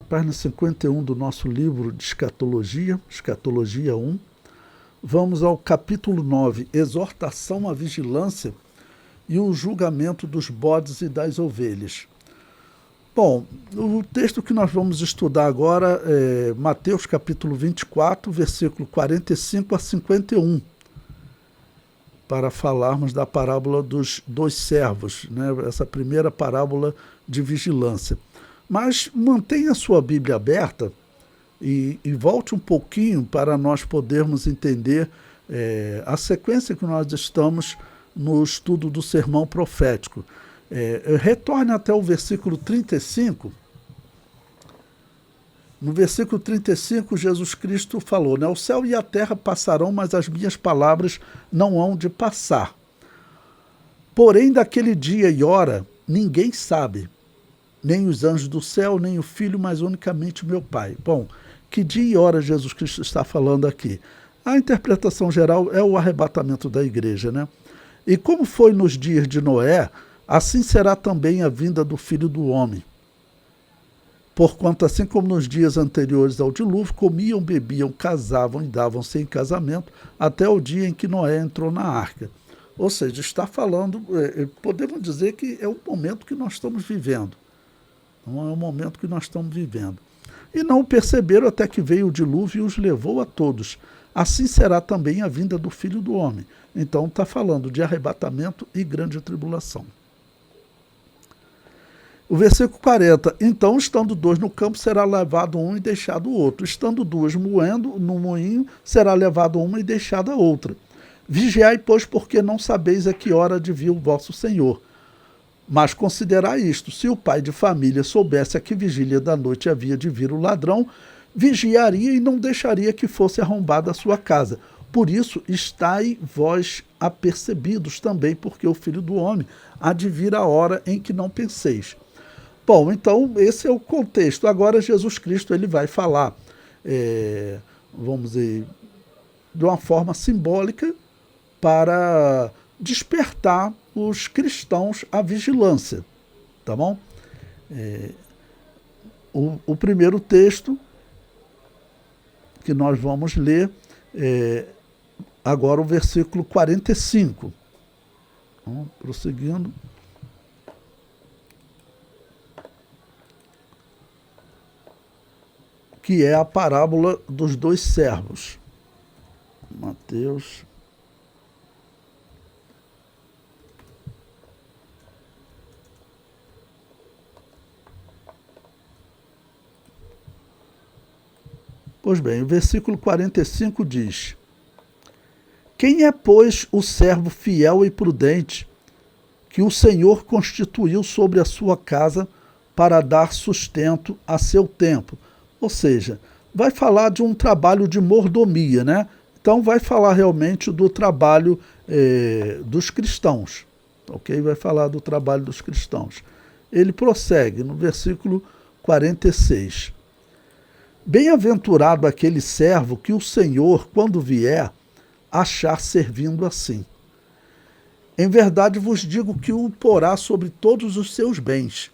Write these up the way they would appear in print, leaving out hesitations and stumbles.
página 51 do nosso livro de Escatologia, Escatologia 1. Vamos ao capítulo 9, Exortação à Vigilância e o Julgamento dos Bodes e das Ovelhas. Bom, o texto que nós vamos estudar agora é Mateus capítulo 24, versículo 45 a 51, para falarmos da parábola dos dois servos, né? Essa primeira parábola de vigilância. Mas mantenha a sua Bíblia aberta e volte um pouquinho para nós podermos entender a sequência que nós estamos no estudo do sermão profético. Retorne até o versículo 35. No versículo 35, Jesus Cristo falou, né? O céu e a terra passarão, mas as minhas palavras não hão de passar. Porém, daquele dia e hora, ninguém sabe, nem os anjos do céu, nem o Filho, mas unicamente o meu Pai. Bom, que dia e hora Jesus Cristo está falando aqui? A interpretação geral é o arrebatamento da igreja, né? E como foi nos dias de Noé, assim será também a vinda do Filho do Homem. Porquanto, assim como nos dias anteriores ao dilúvio, comiam, bebiam, casavam e davam-se em casamento, até o dia em que Noé entrou na arca. Ou seja, está falando, podemos dizer que é o momento que nós estamos vivendo. Não é o momento que nós estamos vivendo. E não perceberam até que veio o dilúvio e os levou a todos. Assim será também a vinda do Filho do Homem. Então está falando de arrebatamento e grande tribulação. O versículo 40, então, estando dois no campo, será levado um e deixado o outro. Estando duas moendo no moinho, será levado uma e deixada a outra. Vigiai, pois, porque não sabeis a que hora de vir o vosso Senhor. Mas considerai isto, se o pai de família soubesse a que vigília da noite havia de vir o ladrão, vigiaria e não deixaria que fosse arrombada a sua casa. Por isso, estai vós apercebidos também, porque o Filho do Homem há de vir a hora em que não penseis. Bom, então esse é o contexto. Agora Jesus Cristo ele vai falar, vamos dizer, de uma forma simbólica para despertar os cristãos à vigilância, tá bom? O primeiro texto que nós vamos ler agora o versículo 45. Vamos prosseguindo. Que é a parábola dos dois servos. Mateus. Pois bem, o versículo 45 diz: Quem é, pois, o servo fiel e prudente, que o Senhor constituiu sobre a sua casa para dar sustento a seu tempo? Ou seja, vai falar de um trabalho de mordomia, né? Então vai falar realmente do trabalho dos cristãos, ok? Vai falar do trabalho dos cristãos. Ele prossegue no versículo 46. Bem-aventurado aquele servo que o Senhor, quando vier, achar servindo assim. Em verdade vos digo que o porá sobre todos os seus bens.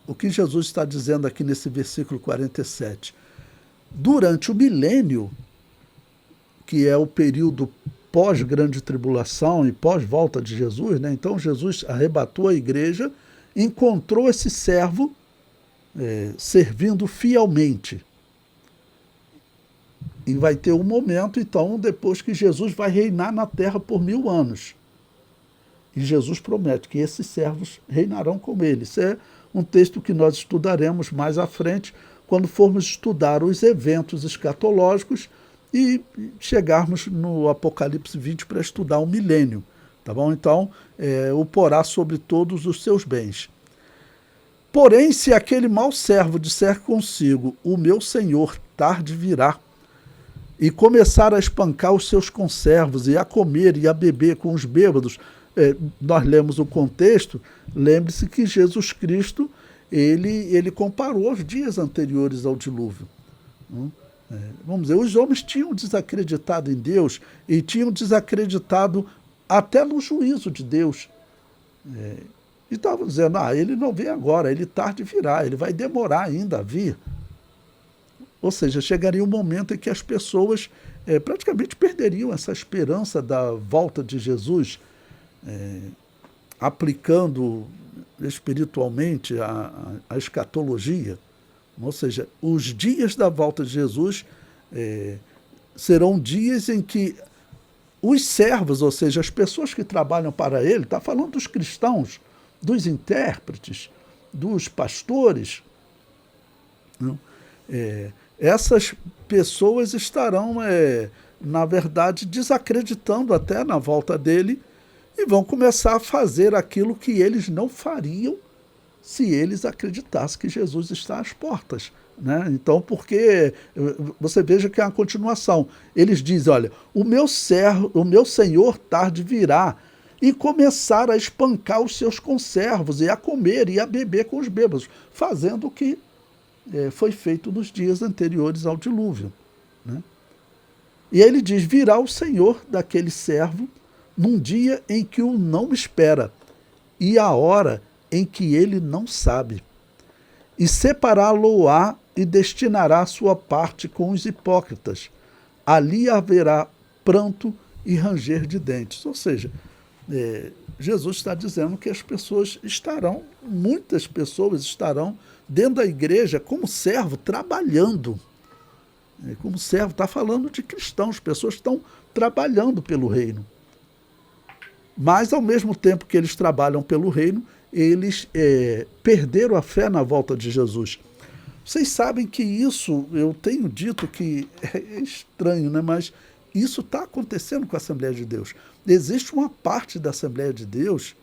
O que Jesus está dizendo aqui nesse versículo 47? Durante o milênio, que é o período pós-grande tribulação e pós-volta de Jesus, né? Então Jesus arrebatou a igreja, encontrou esse servo servindo fielmente. E vai ter um momento, então, depois que Jesus vai reinar na terra por 1000 anos. E Jesus promete que esses servos reinarão com ele. Isso é um texto que nós estudaremos mais à frente, quando formos estudar os eventos escatológicos e chegarmos no Apocalipse 20 para estudar o milênio. Tá bom? Então, o porá sobre todos os seus bens. Porém, se aquele mau servo disser consigo, o meu senhor tarde virá, e começar a espancar os seus conservos, e a comer e a beber com os bêbados, nós lemos o contexto, lembre-se que Jesus Cristo, ele comparou os dias anteriores ao dilúvio. Vamos dizer, os homens tinham desacreditado em Deus e tinham desacreditado até no juízo de Deus. E estavam dizendo, ele não vem agora, ele tarde virá, ele vai demorar ainda a vir. Ou seja, chegaria um momento em que as pessoas praticamente perderiam essa esperança da volta de Jesus, aplicando espiritualmente a escatologia. Ou seja, os dias da volta de Jesus serão dias em que os servos, ou seja, as pessoas que trabalham para ele, está falando dos cristãos, dos intérpretes, dos pastores, não? Essas pessoas estarão, na verdade, desacreditando até na volta dele e vão começar a fazer aquilo que eles não fariam se eles acreditassem que Jesus está às portas. Né? Então, porque você veja que é uma continuação. Eles dizem, olha, o meu senhor tarde virá e começar a espancar os seus conservos e a comer e a beber com os bêbados, fazendo o que foi feito nos dias anteriores ao dilúvio. Né? E ele diz, virá o Senhor daquele servo num dia em que o não espera e a hora em que ele não sabe. E separá-lo-á e destinará a sua parte com os hipócritas. Ali haverá pranto e ranger de dentes. Ou seja, Jesus está dizendo que as pessoas estarão, muitas pessoas estarão dentro da igreja como servo, trabalhando. Como servo, está falando de cristãos, pessoas estão trabalhando pelo reino. Mas, ao mesmo tempo que eles trabalham pelo reino, eles perderam a fé na volta de Jesus. Vocês sabem que isso, eu tenho dito que é estranho, né? Mas isso está acontecendo com a Assembleia de Deus. Existe uma parte da Assembleia de Deus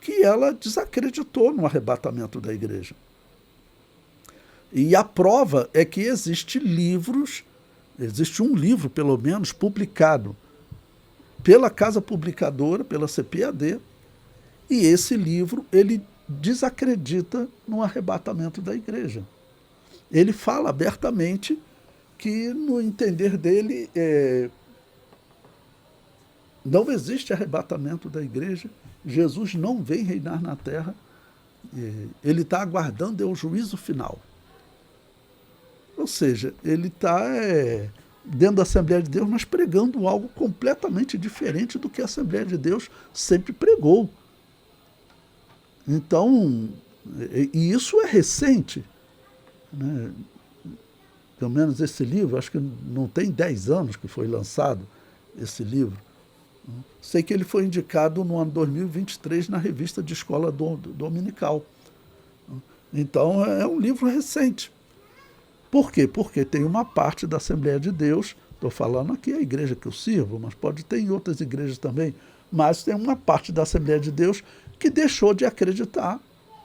que ela desacreditou no arrebatamento da igreja. E a prova é que existe um livro, pelo menos, publicado pela casa publicadora, pela CPAD, e esse livro, ele desacredita no arrebatamento da igreja. Ele fala abertamente que, no entender dele, não existe arrebatamento da igreja, Jesus não vem reinar na terra, ele está aguardando o juízo final. Ou seja, ele está dentro da Assembleia de Deus, mas pregando algo completamente diferente do que a Assembleia de Deus sempre pregou. Então, e isso é recente, né? Pelo menos esse livro, acho que não tem 10 anos que foi lançado esse livro. Sei que ele foi indicado no ano 2023 na revista de escola dominical. Então, é um livro recente. Por quê? Porque tem uma parte da Assembleia de Deus, estou falando aqui a igreja que eu sirvo, mas pode ter em outras igrejas também, mas tem uma parte da Assembleia de Deus que deixou de acreditar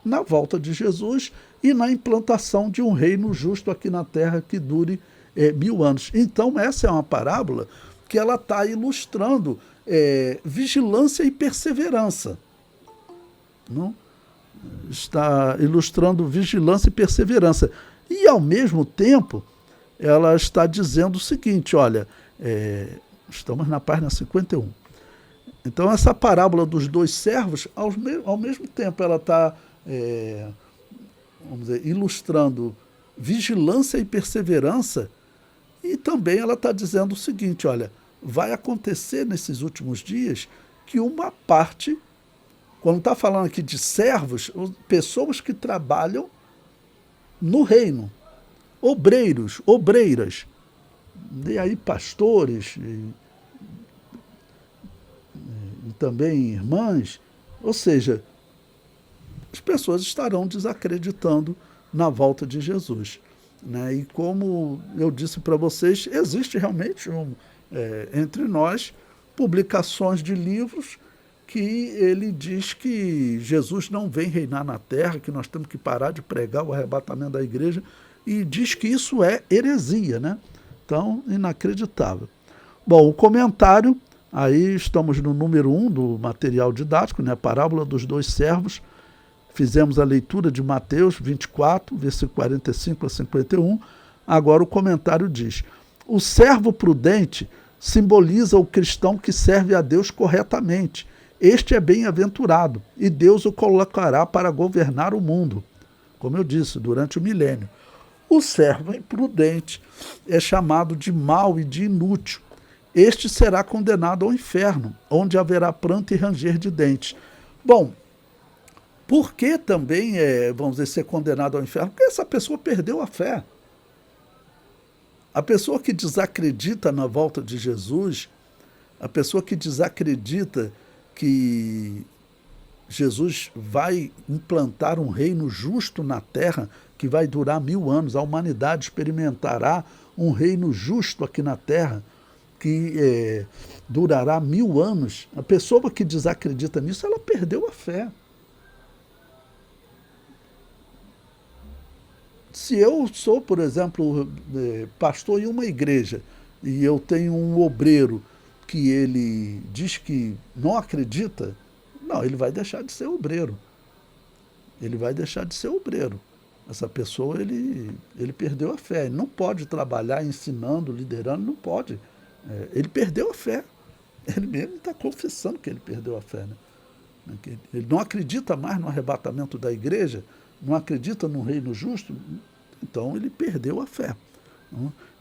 na volta de Jesus e na implantação de um reino justo aqui na terra que dure 1000 anos. Então, essa é uma parábola que ela está ilustrando vigilância e perseverança. Não? Está ilustrando vigilância e perseverança. E, ao mesmo tempo, ela está dizendo o seguinte, olha, estamos na página 51. Então, essa parábola dos dois servos, ao mesmo tempo, ela está, vamos dizer, ilustrando vigilância e perseverança, e também ela está dizendo o seguinte, olha, vai acontecer nesses últimos dias que uma parte, quando está falando aqui de servos, pessoas que trabalham no reino, obreiros, obreiras, e aí pastores, e também irmãs, ou seja, as pessoas estarão desacreditando na volta de Jesus. Né? E como eu disse para vocês, existe realmente entre nós publicações de livros que ele diz que Jesus não vem reinar na terra, que nós temos que parar de pregar o arrebatamento da igreja, e diz que isso é heresia, né? Então, inacreditável. Bom, o comentário, aí estamos no número 1 do material didático, né? A parábola dos dois servos. Fizemos a leitura de Mateus 24, versículo 45 a 51. Agora o comentário diz: o servo prudente simboliza o cristão que serve a Deus corretamente. este é bem-aventurado, e Deus o colocará para governar o mundo, como eu disse, durante o milênio. O servo imprudente é chamado de mau e de inútil. Este será condenado ao inferno, onde haverá pranto e ranger de dentes. Bom, por que também, vamos dizer, ser condenado ao inferno? Porque essa pessoa perdeu a fé. A pessoa que desacredita na volta de Jesus, a pessoa que desacredita que Jesus vai implantar um reino justo na terra, que vai durar 1000 anos, a humanidade experimentará um reino justo aqui na terra, que durará 1000 anos. A pessoa que desacredita nisso, ela perdeu a fé. Se eu sou, por exemplo, pastor em uma igreja e eu tenho um obreiro que ele diz que não acredita, não, ele vai deixar de ser obreiro. Ele vai deixar de ser obreiro. Essa pessoa, ele perdeu a fé. Ele não pode trabalhar ensinando, liderando, não pode. Ele perdeu a fé. Ele mesmo está confessando que ele perdeu a fé. Né? Ele não acredita mais no arrebatamento da igreja, não acredita no reino justo, então ele perdeu a fé.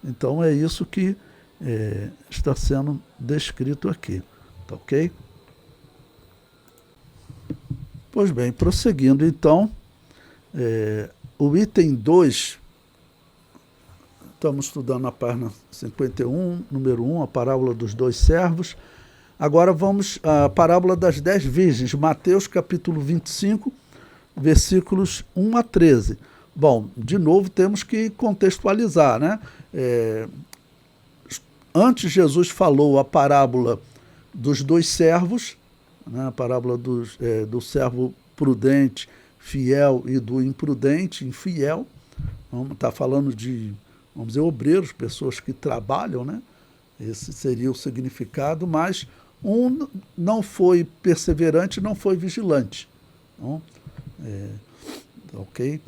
Então é isso que está sendo descrito aqui. Tá ok? Pois bem, prosseguindo então, o item 2, estamos estudando a página 51, número 1, a parábola dos 2 servos. Agora vamos à parábola das 10 virgens, Mateus capítulo 25, versículos 1 a 13. Bom, de novo temos que contextualizar, né? Antes Jesus falou a parábola dos 2 servos, né? A parábola do servo prudente, fiel, e do imprudente, infiel. Está falando de, vamos dizer, obreiros, pessoas que trabalham, né? Esse seria o significado, mas um não foi perseverante, não foi vigilante. Ok?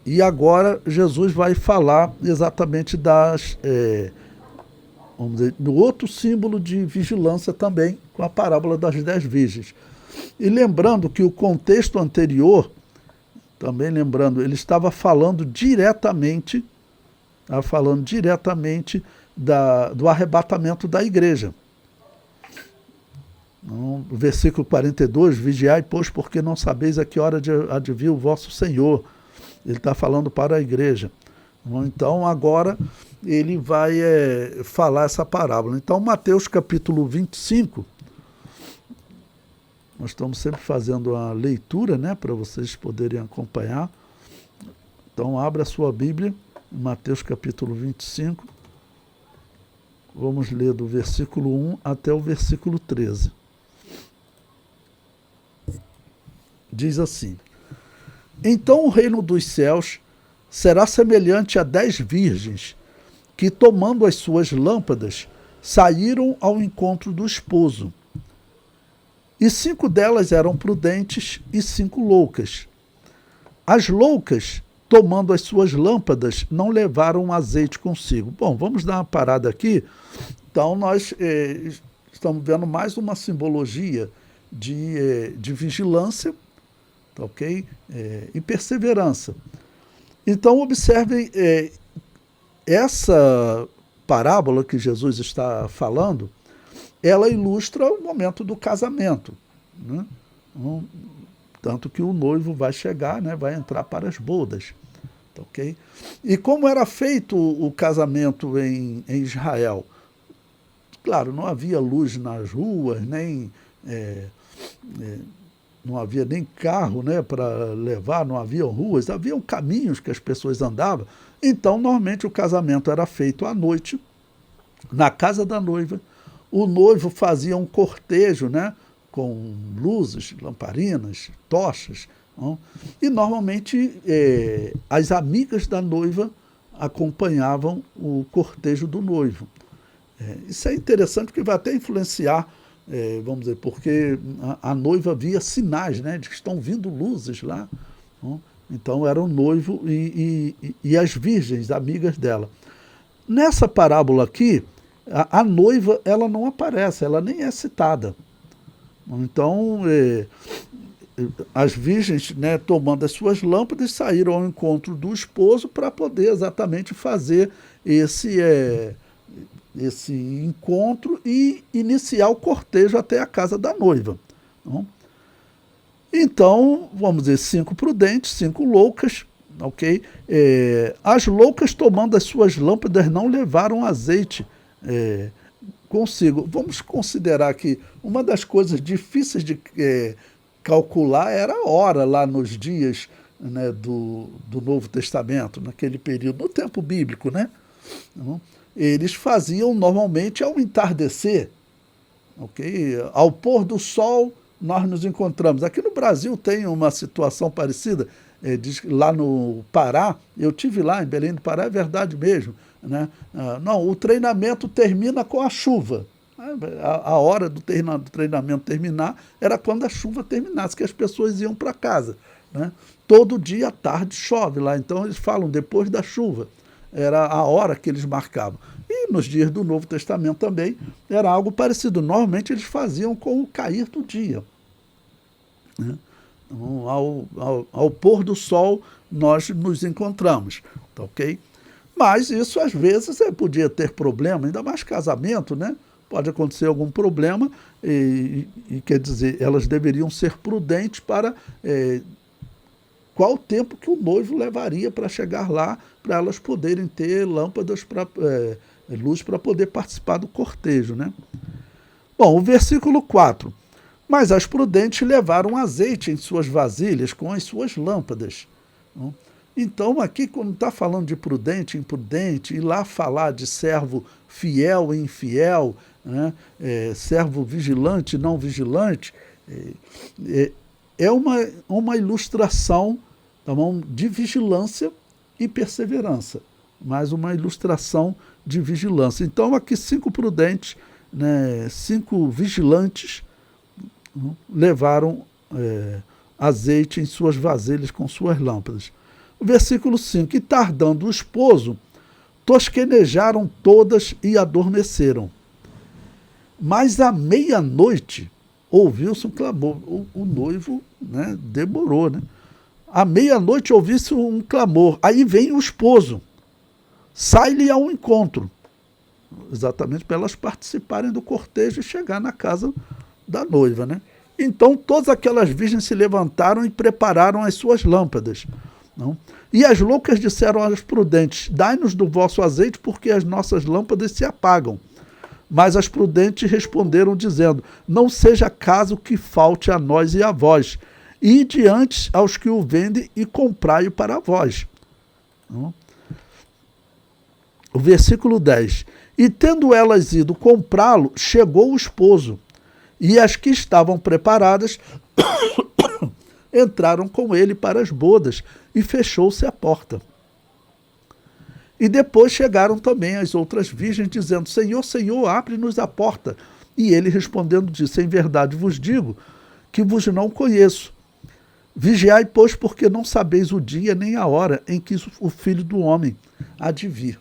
E agora Jesus vai falar exatamente vamos dizer, do outro símbolo de vigilância também, com a parábola das 10 virgens. E lembrando que o contexto anterior, também lembrando, ele estava falando diretamente do arrebatamento da igreja. No versículo 42, vigiai, pois, porque não sabeis a que hora há de vir o vosso Senhor. Ele está falando para a igreja. Então, agora, ele vai falar essa parábola. Então, Mateus capítulo 25, nós estamos sempre fazendo a leitura, né, para vocês poderem acompanhar. Então, abra a sua Bíblia, Mateus capítulo 25. Vamos ler do versículo 1 até o versículo 13. Diz assim: Então o reino dos céus será semelhante a 10 virgens, que, tomando as suas lâmpadas, saíram ao encontro do esposo. E 5 delas eram prudentes e 5 loucas. As loucas, tomando as suas lâmpadas, não levaram azeite consigo. Bom, vamos dar uma parada aqui. Então, nós estamos vendo mais uma simbologia de vigilância, ok? E perseverança. Então, observem, essa parábola que Jesus está falando, ela ilustra o momento do casamento, né? Tanto que o noivo vai chegar, né? Vai entrar para as bodas. Ok? E como era feito o casamento em Israel? Claro, não havia luz nas ruas, nem não havia nem carro, né, para levar, não havia ruas, haviam caminhos que as pessoas andavam. Então, normalmente, o casamento era feito à noite, na casa da noiva. O noivo fazia um cortejo, né, com luzes, lamparinas, tochas. Não? E, normalmente, as amigas da noiva acompanhavam o cortejo do noivo. Isso é interessante porque vai até influenciar, vamos dizer, porque a noiva via sinais, né, de que estão vindo luzes lá. Não? Então, era o noivo e as virgens, amigas dela. Nessa parábola aqui, a noiva ela não aparece, ela nem é citada. Então, as virgens, né, tomando as suas lâmpadas, saíram ao encontro do esposo para poder exatamente fazer esse encontro e iniciar o cortejo até a casa da noiva. Não? Então, vamos dizer, 5 prudentes, 5 loucas, ok? As loucas, tomando as suas lâmpadas, não levaram azeite consigo. Vamos considerar que uma das coisas difíceis de calcular era a hora lá nos dias, né, do Novo Testamento, naquele período, no tempo bíblico, né? Eles faziam normalmente ao entardecer, ok? Ao pôr do sol nós nos encontramos. Aqui no Brasil tem uma situação parecida, lá no Pará, eu tive lá em Belém do Pará, é verdade mesmo, né? Não, o treinamento termina com a chuva. A hora do treinamento terminar era quando a chuva terminasse, que as pessoas iam para casa, né? Todo dia à tarde chove lá, então eles falam depois da chuva. Era a hora que eles marcavam. E nos dias do Novo Testamento também era algo parecido. Normalmente eles faziam com o cair do dia, né? Então, ao pôr do sol nós nos encontramos, tá, ok? Mas isso às vezes podia ter problema, ainda mais casamento, né? Pode acontecer algum problema e quer dizer, elas deveriam ser prudentes para qual o tempo que o noivo levaria para chegar lá, para elas poderem ter lâmpadas, luz para poder participar do cortejo, né? Bom, o versículo 4. Mas as prudentes levaram azeite em suas vasilhas com as suas lâmpadas. Então, aqui, quando está falando de prudente e imprudente, e lá falar de servo fiel e infiel, né, servo vigilante e não vigilante, é uma ilustração, tá bom, de vigilância e perseverança, mas uma ilustração de vigilância. Então, aqui 5 prudentes, né, 5 vigilantes, levaram azeite em suas vasilhas com suas lâmpadas. O versículo 5. E tardando o esposo, tosquenejaram todas e adormeceram. Mas à meia-noite ouviu-se um clamor. O noivo, né, demorou, né? À meia-noite ouviu-se um clamor. Aí vem o esposo, sai-lhe ao encontro, exatamente para elas participarem do cortejo e chegar na casa da noiva, né? Então todas aquelas virgens se levantaram e prepararam as suas lâmpadas. Não? E as loucas disseram às prudentes: dai-nos do vosso azeite, porque as nossas lâmpadas se apagam. Mas as prudentes responderam, dizendo: não seja caso que falte a nós e a vós. Ide antes aos que o vendem e comprai-o para vós. Não? O versículo 10. E tendo elas ido comprá-lo, chegou o esposo. E as que estavam preparadas entraram com ele para as bodas, e fechou-se a porta. E depois chegaram também as outras virgens, dizendo: Senhor, Senhor, abre-nos a porta. E ele respondendo disse: em verdade vos digo que vos não conheço. Vigiai, pois, porque não sabeis o dia nem a hora em que o Filho do Homem há de vir.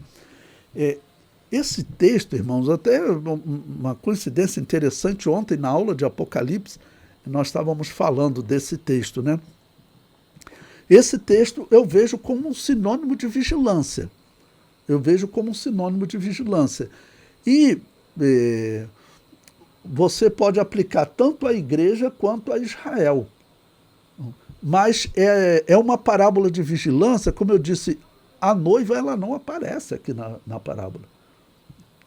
Esse texto, irmãos, até uma coincidência interessante, ontem na aula de Apocalipse, nós estávamos falando desse texto, né? Esse texto eu vejo como um sinônimo de vigilância. Eu vejo como um sinônimo de vigilância. E você pode aplicar tanto à igreja quanto a Israel. Mas é uma parábola de vigilância, como eu disse, a noiva ela não aparece aqui na parábola.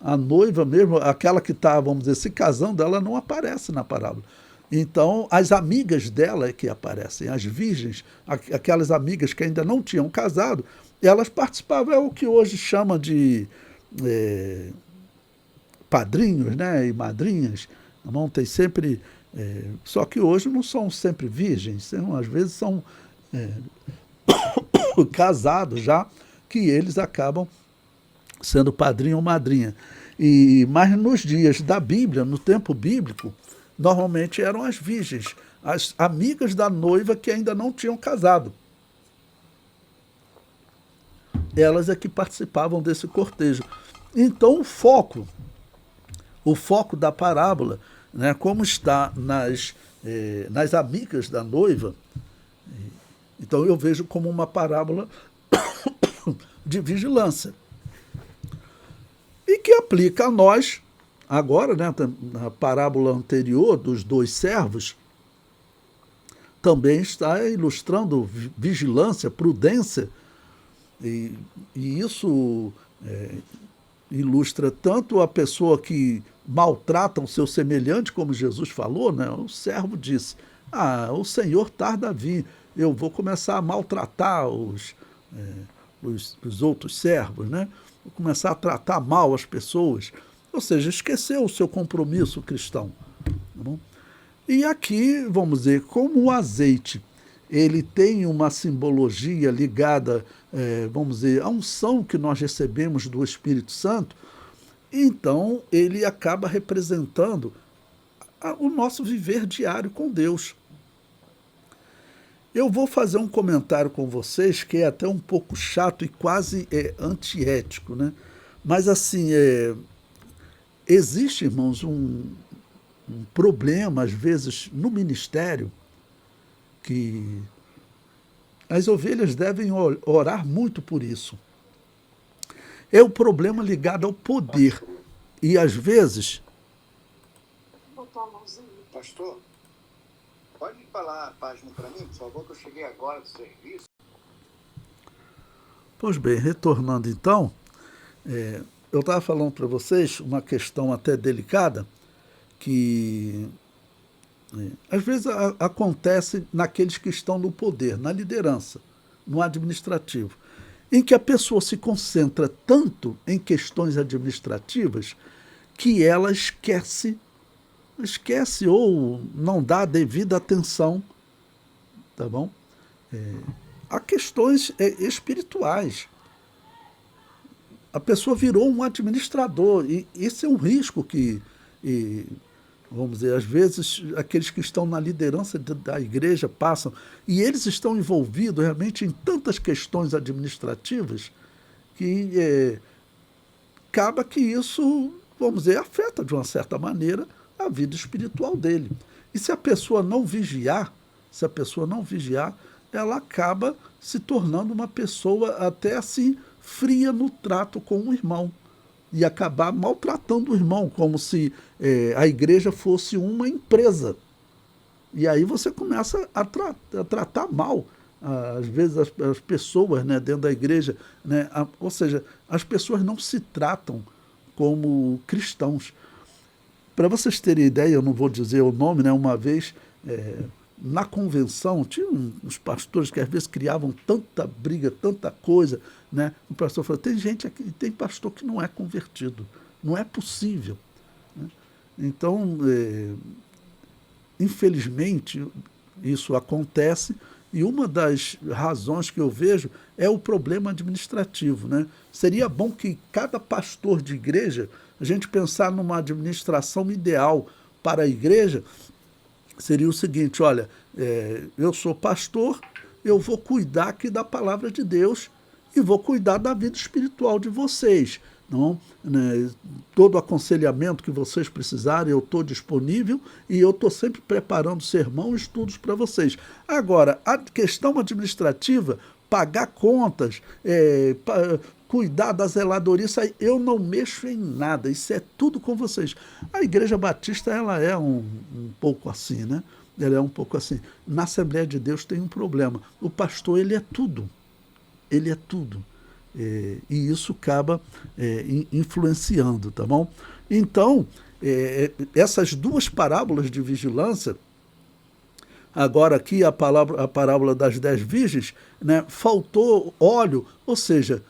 A noiva mesmo, aquela que está, vamos dizer, se casando, ela não aparece na parábola. Então, as amigas dela é que aparecem, as virgens, aquelas amigas que ainda não tinham casado, elas participavam, é o que hoje chama de padrinhos, né, e madrinhas. Não tem sempre, só que hoje não são sempre virgens, às vezes são casados já, que eles acabam sendo padrinho ou madrinha. Mas nos dias da Bíblia, no tempo bíblico, normalmente eram as virgens, as amigas da noiva que ainda não tinham casado. Elas é que participavam desse cortejo. Então o foco da parábola né, como está nas amigas da noiva. Então eu vejo como uma parábola de vigilância. E que aplica a nós, agora, né, na parábola anterior dos dois servos, também está ilustrando vigilância, prudência, e isso ilustra tanto a pessoa que maltrata o seu semelhante, como Jesus falou, né? O servo disse, o Senhor tarda a vir, eu vou começar a maltratar os outros servos, né? Vou começar a tratar mal as pessoas, ou seja, esqueceu o seu compromisso cristão. Tá bom? E aqui, vamos dizer, como o azeite, ele tem uma simbologia ligada, vamos dizer, à unção que nós recebemos do Espírito Santo, então ele acaba representando o nosso viver diário com Deus. Eu vou fazer um comentário com vocês que é até um pouco chato e quase antiético, né? Mas assim, existe, irmãos, um problema, às vezes, no ministério, que as ovelhas devem orar muito por isso. É o problema ligado ao poder. E, às vezes... Pastor, pode falar a página para mim, por favor, que eu cheguei agora do serviço. Pois bem, retornando então, eu estava falando para vocês uma questão até delicada, que às vezes acontece naqueles que estão no poder, na liderança, no administrativo, em que a pessoa se concentra tanto em questões administrativas que ela esquece ou não dá devida atenção, tá bom? A questões espirituais. A pessoa virou um administrador, e esse é um risco que, vamos dizer, às vezes aqueles que estão na liderança da igreja passam, e eles estão envolvidos realmente em tantas questões administrativas que acaba que isso, vamos dizer, afeta de uma certa maneira a vida espiritual dele. E se a pessoa não vigiar, ela acaba se tornando uma pessoa até assim fria no trato com o irmão e acabar maltratando o irmão, como se a igreja fosse uma empresa. E aí você começa a tratar mal, às vezes, as pessoas, né, dentro da igreja, né, ou seja, as pessoas não se tratam como cristãos. Para vocês terem ideia, eu não vou dizer o nome, né, uma vez... na convenção, tinha uns pastores que às vezes criavam tanta briga, tanta coisa, né? O pastor falou, tem gente aqui, tem pastor que não é convertido, não é possível. Né? Então, infelizmente, isso acontece, e uma das razões que eu vejo é o problema administrativo. Né? Seria bom que cada pastor de igreja, a gente pensar numa administração ideal para a igreja, seria o seguinte, olha, eu sou pastor, eu vou cuidar aqui da palavra de Deus e vou cuidar da vida espiritual de vocês. Não, né, todo aconselhamento que vocês precisarem, eu estou disponível e eu estou sempre preparando sermão e estudos para vocês. Agora, a questão administrativa, pagar contas, cuidar da zeladoria, isso aí, eu não mexo em nada, isso é tudo com vocês. A Igreja Batista, ela é um pouco assim, né? Ela é um pouco assim. Na Assembleia de Deus tem um problema. O pastor, ele é tudo. Ele é tudo. E isso acaba influenciando, tá bom? Então, essas duas parábolas de vigilância, agora aqui a parábola das 10 virgens, né, faltou óleo, ou seja,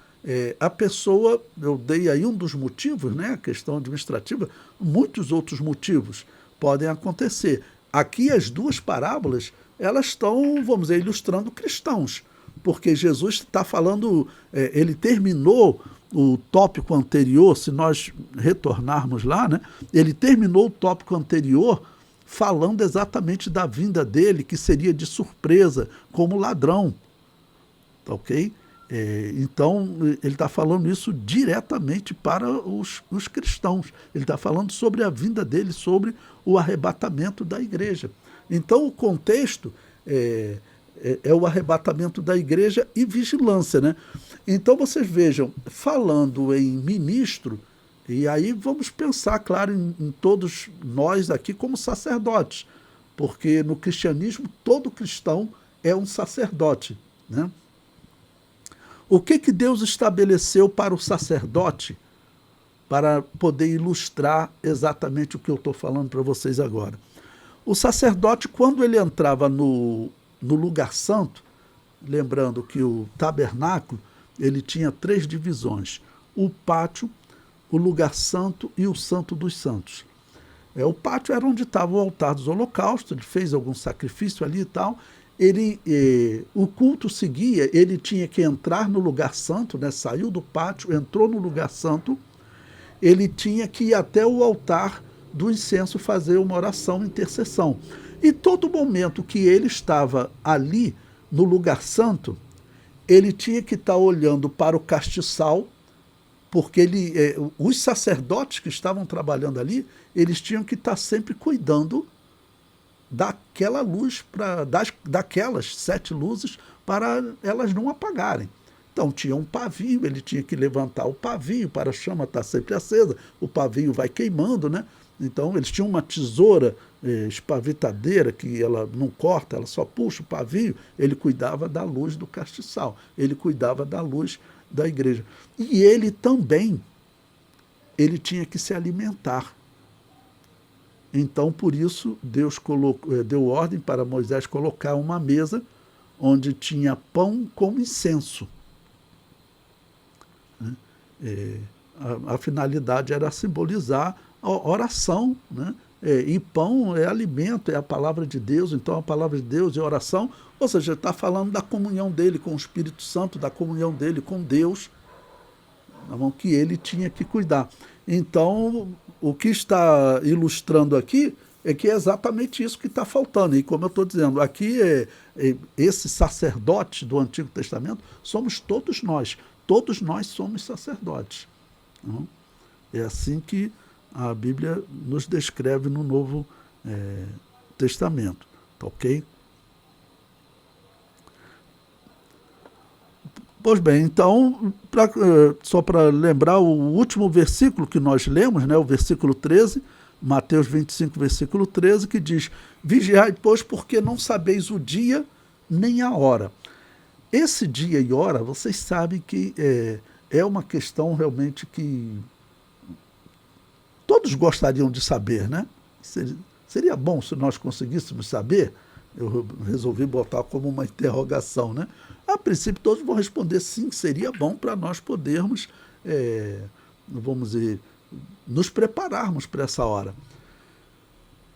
a pessoa, eu dei aí um dos motivos, né, a questão administrativa, muitos outros motivos podem acontecer. Aqui as duas parábolas, elas estão, vamos dizer, ilustrando cristãos, porque Jesus está falando, ele terminou o tópico anterior, se nós retornarmos lá, né, ele terminou o tópico anterior falando exatamente da vinda dele, que seria de surpresa, como ladrão, tá ok? Então, ele está falando isso diretamente para os cristãos. Ele está falando sobre a vinda dele, sobre o arrebatamento da igreja. Então, o contexto é o arrebatamento da igreja e vigilância, né? Então, vocês vejam, falando em ministro, e aí vamos pensar, claro, em todos nós aqui como sacerdotes, porque no cristianismo todo cristão é um sacerdote, né? O que Deus estabeleceu para o sacerdote, para poder ilustrar exatamente o que eu estou falando para vocês agora? O sacerdote, quando ele entrava no lugar santo, lembrando que o tabernáculo ele tinha 3 divisões: o pátio, o lugar santo e o santo dos santos. O pátio era onde estava o altar dos holocaustos, ele fez algum sacrifício ali e tal. O culto seguia, ele tinha que entrar no lugar santo, né? Saiu do pátio, entrou no lugar santo, ele tinha que ir até o altar do incenso fazer uma oração, intercessão. E todo momento que ele estava ali no lugar santo, ele tinha que estar olhando para o castiçal, porque os sacerdotes que estavam trabalhando ali, eles tinham que estar sempre cuidando daquela luz, daquelas 7 luzes, para elas não apagarem. Então tinha um pavio, ele tinha que levantar o pavio para a chama estar sempre acesa, o pavio vai queimando, né? Então eles tinham uma tesoura espavitadeira, que ela não corta, ela só puxa o pavio. Ele cuidava da luz do castiçal, ele cuidava da luz da igreja. E ele também, ele tinha que se alimentar. Então, por isso, Deus deu ordem para Moisés colocar uma mesa onde tinha pão com incenso. A finalidade era simbolizar a oração, né? E pão é alimento, é a palavra de Deus. Então, a palavra de Deus e oração, ou seja, está falando da comunhão dele com o Espírito Santo, da comunhão dele com Deus, que ele tinha que cuidar. Então, o que está ilustrando aqui é que é exatamente isso que está faltando. E como eu estou dizendo, aqui esse sacerdote do Antigo Testamento somos todos nós. Todos nós somos sacerdotes. Não? É assim que a Bíblia nos descreve no Novo Testamento. Tá ok? Pois bem, então, só para lembrar, o último versículo que nós lemos, né, o versículo 13, Mateus 25, versículo 13, que diz: vigiai, pois, porque não sabeis o dia nem a hora. Esse dia e hora, vocês sabem que é uma questão realmente que todos gostariam de saber, né? Seria bom se nós conseguíssemos saber. Eu resolvi botar como uma interrogação, né? A princípio, todos vão responder sim, seria bom para nós podermos, vamos dizer, nos prepararmos para essa hora.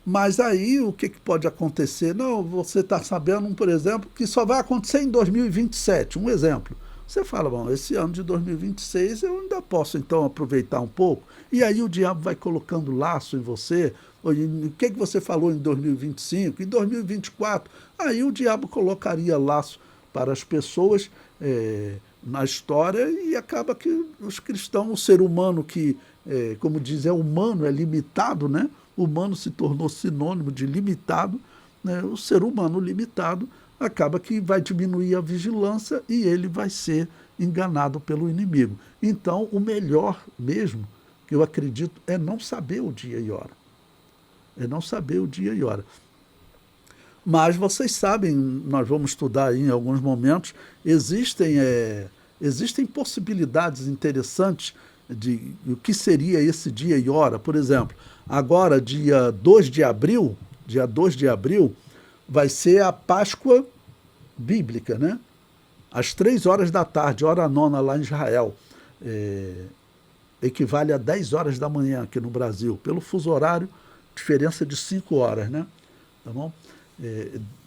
Mas aí, o que pode acontecer? Não, você está sabendo, por exemplo, que só vai acontecer em 2027, um exemplo. Você fala, bom, esse ano de 2026 eu ainda posso, então, aproveitar um pouco. E aí o diabo vai colocando laço em você. O que você falou em 2025, em 2024? Aí o diabo colocaria laço para as pessoas na história, e acaba que os cristãos, o ser humano que, como diz, é humano, é limitado, né? O humano se tornou sinônimo de limitado, né? O ser humano limitado acaba que vai diminuir a vigilância e ele vai ser enganado pelo inimigo. Então, o melhor mesmo, que eu acredito, é não saber o dia e hora. É não saber o dia e hora. Mas vocês sabem, nós vamos estudar aí em alguns momentos, existem possibilidades interessantes de o que seria esse dia e hora. Por exemplo, agora, dia 2 de abril, vai ser a Páscoa bíblica, né? Às 3 horas da tarde, hora nona lá em Israel. Equivale a 10 horas da manhã aqui no Brasil. Pelo fuso horário, diferença de 5 horas, né? Tá bom?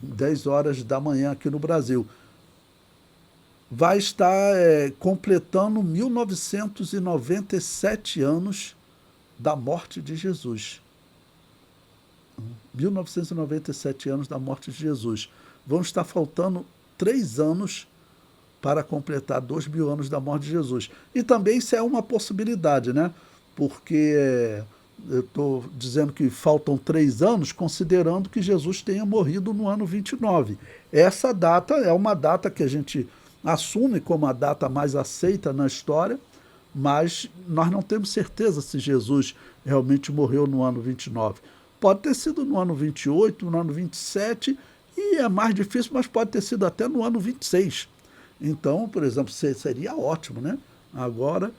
10 horas da manhã aqui no Brasil. Vai estar completando 1997 anos da morte de Jesus. 1997 anos da morte de Jesus. Vão estar faltando 3 anos para completar 2000 anos da morte de Jesus. E também isso é uma possibilidade, né? Porque eu estou dizendo que faltam 3 anos, considerando que Jesus tenha morrido no ano 29. Essa data é uma data que a gente assume como a data mais aceita na história, mas nós não temos certeza se Jesus realmente morreu no ano 29. Pode ter sido no ano 28, no ano 27, e é mais difícil, mas pode ter sido até no ano 26. Então, por exemplo, seria ótimo, né? Agora,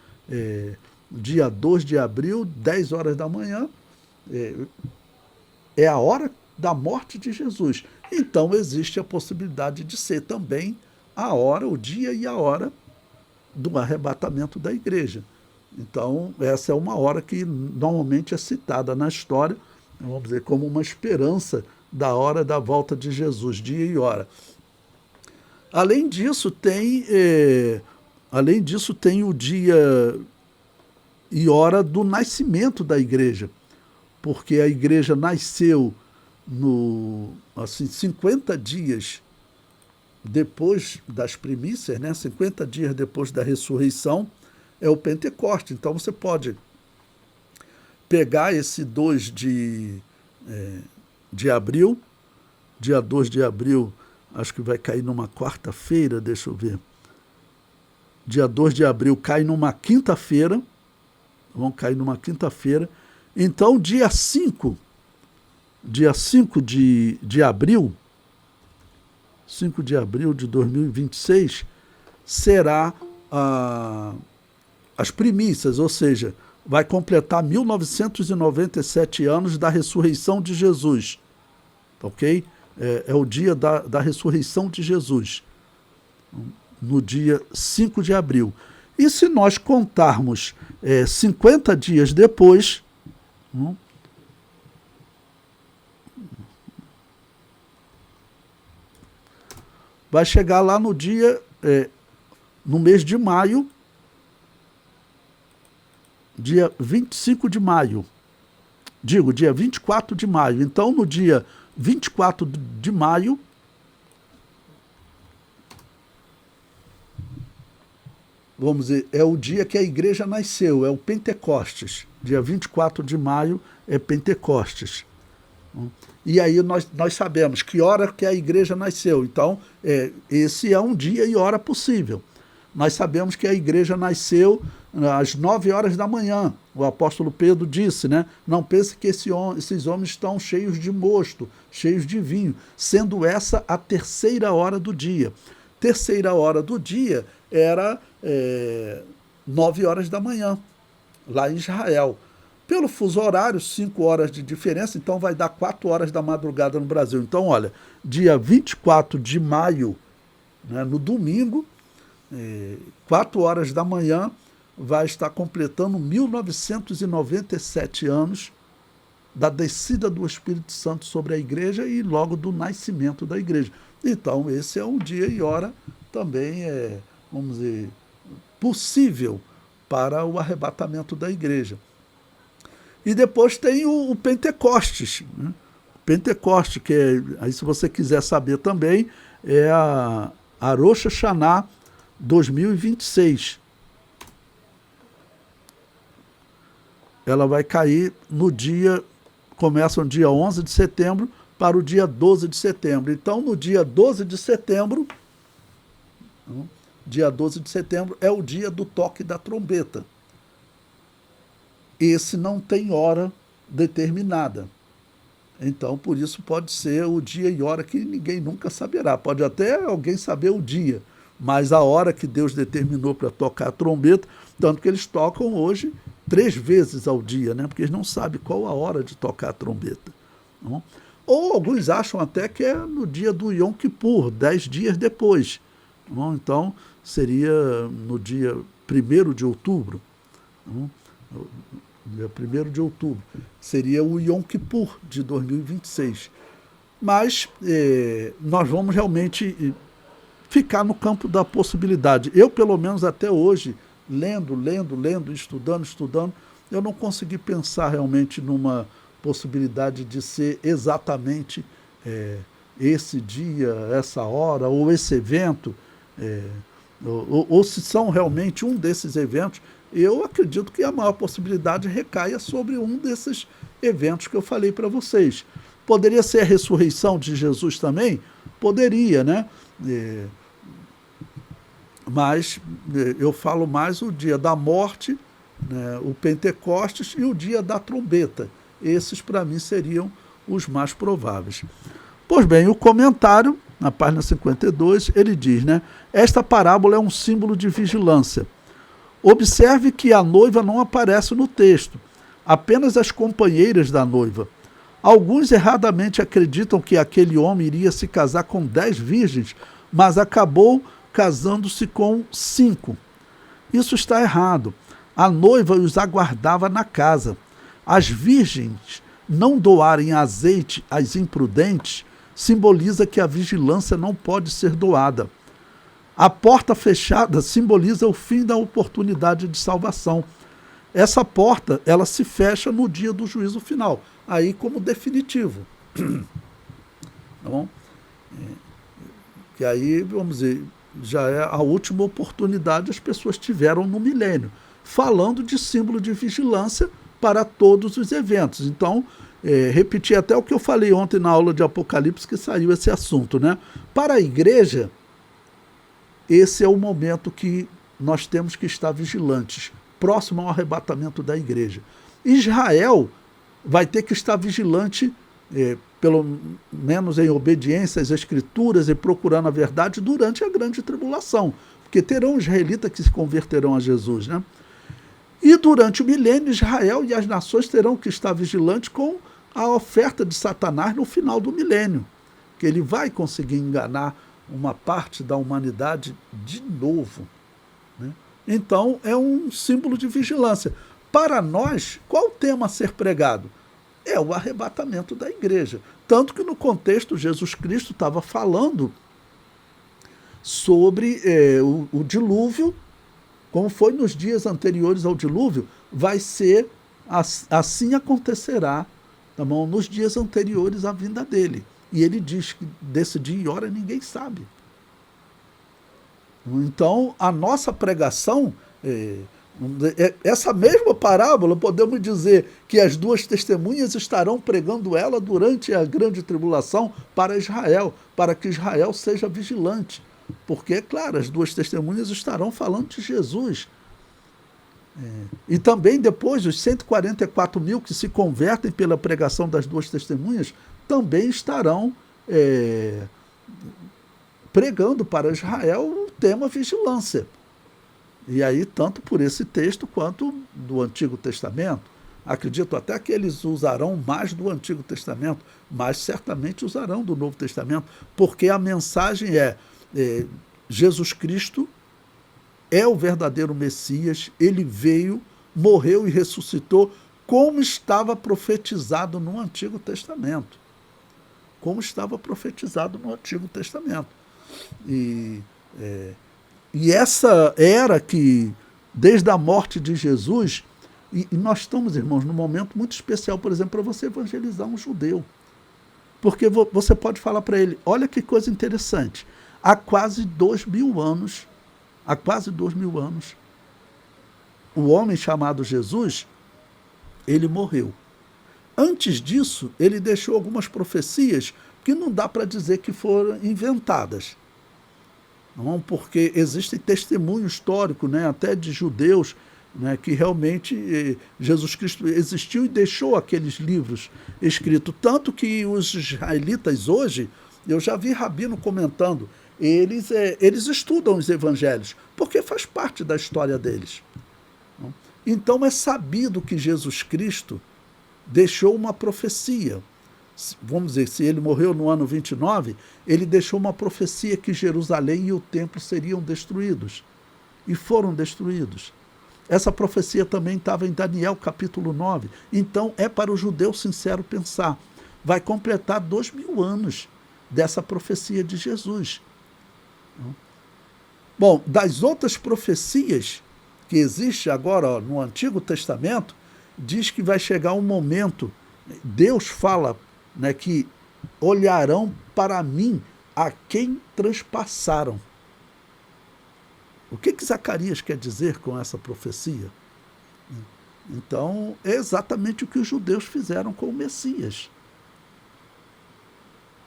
dia 2 de abril, 10 horas da manhã, é a hora da morte de Jesus. Então, existe a possibilidade de ser também a hora, o dia e a hora do arrebatamento da igreja. Então, essa é uma hora que normalmente é citada na história, vamos dizer, como uma esperança da hora da volta de Jesus, dia e hora. Além disso, tem o dia e hora do nascimento da igreja, porque a igreja nasceu 50 dias depois das primícias, né? 50 dias depois da ressurreição, é o Pentecoste. Então você pode pegar esse 2 de abril, dia 2 de abril, acho que vai cair numa quarta-feira, deixa eu ver. Dia 2 de abril cai numa quinta-feira, vão cair numa quinta-feira. Então, dia 5 de abril, 5 de abril de 2026, será as primícias, ou seja, vai completar 1997 anos da ressurreição de Jesus, ok? É o dia da ressurreição de Jesus, no dia 5 de abril. E se nós contarmos 50 dias depois, vai chegar lá no dia, no mês de maio, dia 25 de maio. Digo, dia 24 de maio. Então, no dia 24 de maio, vamos dizer, é o dia que a igreja nasceu, é o Pentecostes. Dia 24 de maio é Pentecostes. E aí nós sabemos que hora que a igreja nasceu. Então, esse é um dia e hora possível. Nós sabemos que a igreja nasceu às 9 horas da manhã. O apóstolo Pedro disse, né? Não pense que esses homens estão cheios de mosto, cheios de vinho, sendo essa a terceira hora do dia. Terceira hora do dia era 9 horas da manhã, lá em Israel. Pelo fuso horário, 5 horas de diferença, então vai dar 4 horas da madrugada no Brasil. Então, olha, dia 24 de maio, né, no domingo, 4 horas da manhã, vai estar completando 1997 anos da descida do Espírito Santo sobre a igreja e logo do nascimento da igreja. Então, esse é um dia e hora também, vamos dizer, possível para o arrebatamento da igreja. E depois tem o Pentecostes, né? Pentecoste, que aí se você quiser saber também, é a Rosh Hashanah 2026. Ela vai cair no dia, começa no dia 11 de setembro para o dia 12 de setembro. Então, no dia 12 de setembro, é o dia do toque da trombeta. Esse não tem hora determinada. Então, por isso pode ser o dia e hora que ninguém nunca saberá. Pode até alguém saber o dia, mas a hora que Deus determinou para tocar a trombeta, tanto que eles tocam hoje 3 vezes ao dia, né? Porque eles não sabem qual a hora de tocar a trombeta. Não? Ou alguns acham até que é no dia do Yom Kippur, 10 dias depois. Não? Então, seria no dia 1º de outubro. Não? Dia 1º de outubro. Seria o Yom Kippur de 2026. Mas nós vamos realmente ficar no campo da possibilidade. Eu, pelo menos até hoje, lendo, estudando, eu não consegui pensar realmente numa possibilidade de ser exatamente esse dia, essa hora, ou esse evento. ou se são realmente um desses eventos, eu acredito que a maior possibilidade recaia sobre um desses eventos que eu falei para vocês. Poderia ser a ressurreição de Jesus também? Poderia, né? Mas eu falo mais o dia da morte, né, o Pentecostes e o dia da trombeta. Esses, para mim, seriam os mais prováveis. Pois bem, o comentário, na página 52, ele diz, né, esta parábola é um símbolo de vigilância. Observe que a noiva não aparece no texto, apenas as companheiras da noiva. Alguns erradamente acreditam que aquele homem iria se casar com 10 virgens, mas acabou casando-se com 5. Isso está errado. A noiva os aguardava na casa. As virgens não doarem azeite às imprudentes simboliza que a vigilância não pode ser doada. A porta fechada simboliza o fim da oportunidade de salvação. Essa porta, ela se fecha no dia do juízo final, aí como definitivo. Tá bom? Que aí, vamos dizer, já é a última oportunidade que as pessoas tiveram no milênio, falando de símbolo de vigilância para todos os eventos. Então, repetir até o que eu falei ontem na aula de Apocalipse, que saiu esse assunto, né? Para a igreja, esse é o momento que nós temos que estar vigilantes, próximo ao arrebatamento da igreja. Israel vai ter que estar vigilante, pelo menos em obediência às escrituras e procurando a verdade durante a grande tribulação, porque terão israelitas que se converterão a Jesus, né? E durante o milênio, Israel e as nações terão que estar vigilantes com a oferta de Satanás no final do milênio, que ele vai conseguir enganar uma parte da humanidade de novo, né? Então, é um símbolo de vigilância. Para nós, qual o tema a ser pregado? É o arrebatamento da igreja. Tanto que no contexto, Jesus Cristo estava falando sobre o dilúvio, como foi nos dias anteriores ao dilúvio, vai ser, assim acontecerá, tá bom? Nos dias anteriores à vinda dele. E ele diz que desse dia e hora ninguém sabe. Então, a nossa pregação, essa mesma parábola, podemos dizer que as duas testemunhas estarão pregando ela durante a grande tribulação para Israel, para que Israel seja vigilante. Porque, claro, as duas testemunhas estarão falando de Jesus. E também depois, os 144 mil que se convertem pela pregação das duas testemunhas, também estarão pregando para Israel o tema vigilância. E aí, tanto por esse texto quanto do Antigo Testamento. Acredito até que eles usarão mais do Antigo Testamento, mas certamente usarão do Novo Testamento, porque a mensagem Jesus Cristo é o verdadeiro Messias, ele veio, morreu e ressuscitou, como estava profetizado no Antigo Testamento. Como estava profetizado no Antigo Testamento. E essa era que, desde a morte de Jesus, e nós estamos, irmãos, num momento muito especial, por exemplo, para você evangelizar um judeu. Porque você pode falar para ele, olha que coisa interessante, há quase 2000 anos, o homem chamado Jesus, ele morreu. Antes disso, ele deixou algumas profecias que não dá para dizer que foram inventadas. Não, porque existe testemunho histórico, né, até de judeus, né, que realmente Jesus Cristo existiu e deixou aqueles livros escritos. Tanto que os israelitas hoje, eu já vi rabino comentando, eles estudam os evangelhos, porque faz parte da história deles. Então é sabido que Jesus Cristo deixou uma profecia. Vamos dizer, se ele morreu no ano 29, ele deixou uma profecia que Jerusalém e o templo seriam destruídos. E foram destruídos. Essa profecia também estava em Daniel capítulo 9. Então é para o judeu sincero pensar. Vai completar 2000 anos dessa profecia de Jesus. Bom, das outras profecias que existe agora no Antigo Testamento, diz que vai chegar um momento, Deus fala, né, que olharão para mim a quem transpassaram. O que Zacarias quer dizer com essa profecia? Então, é exatamente o que os judeus fizeram com o Messias.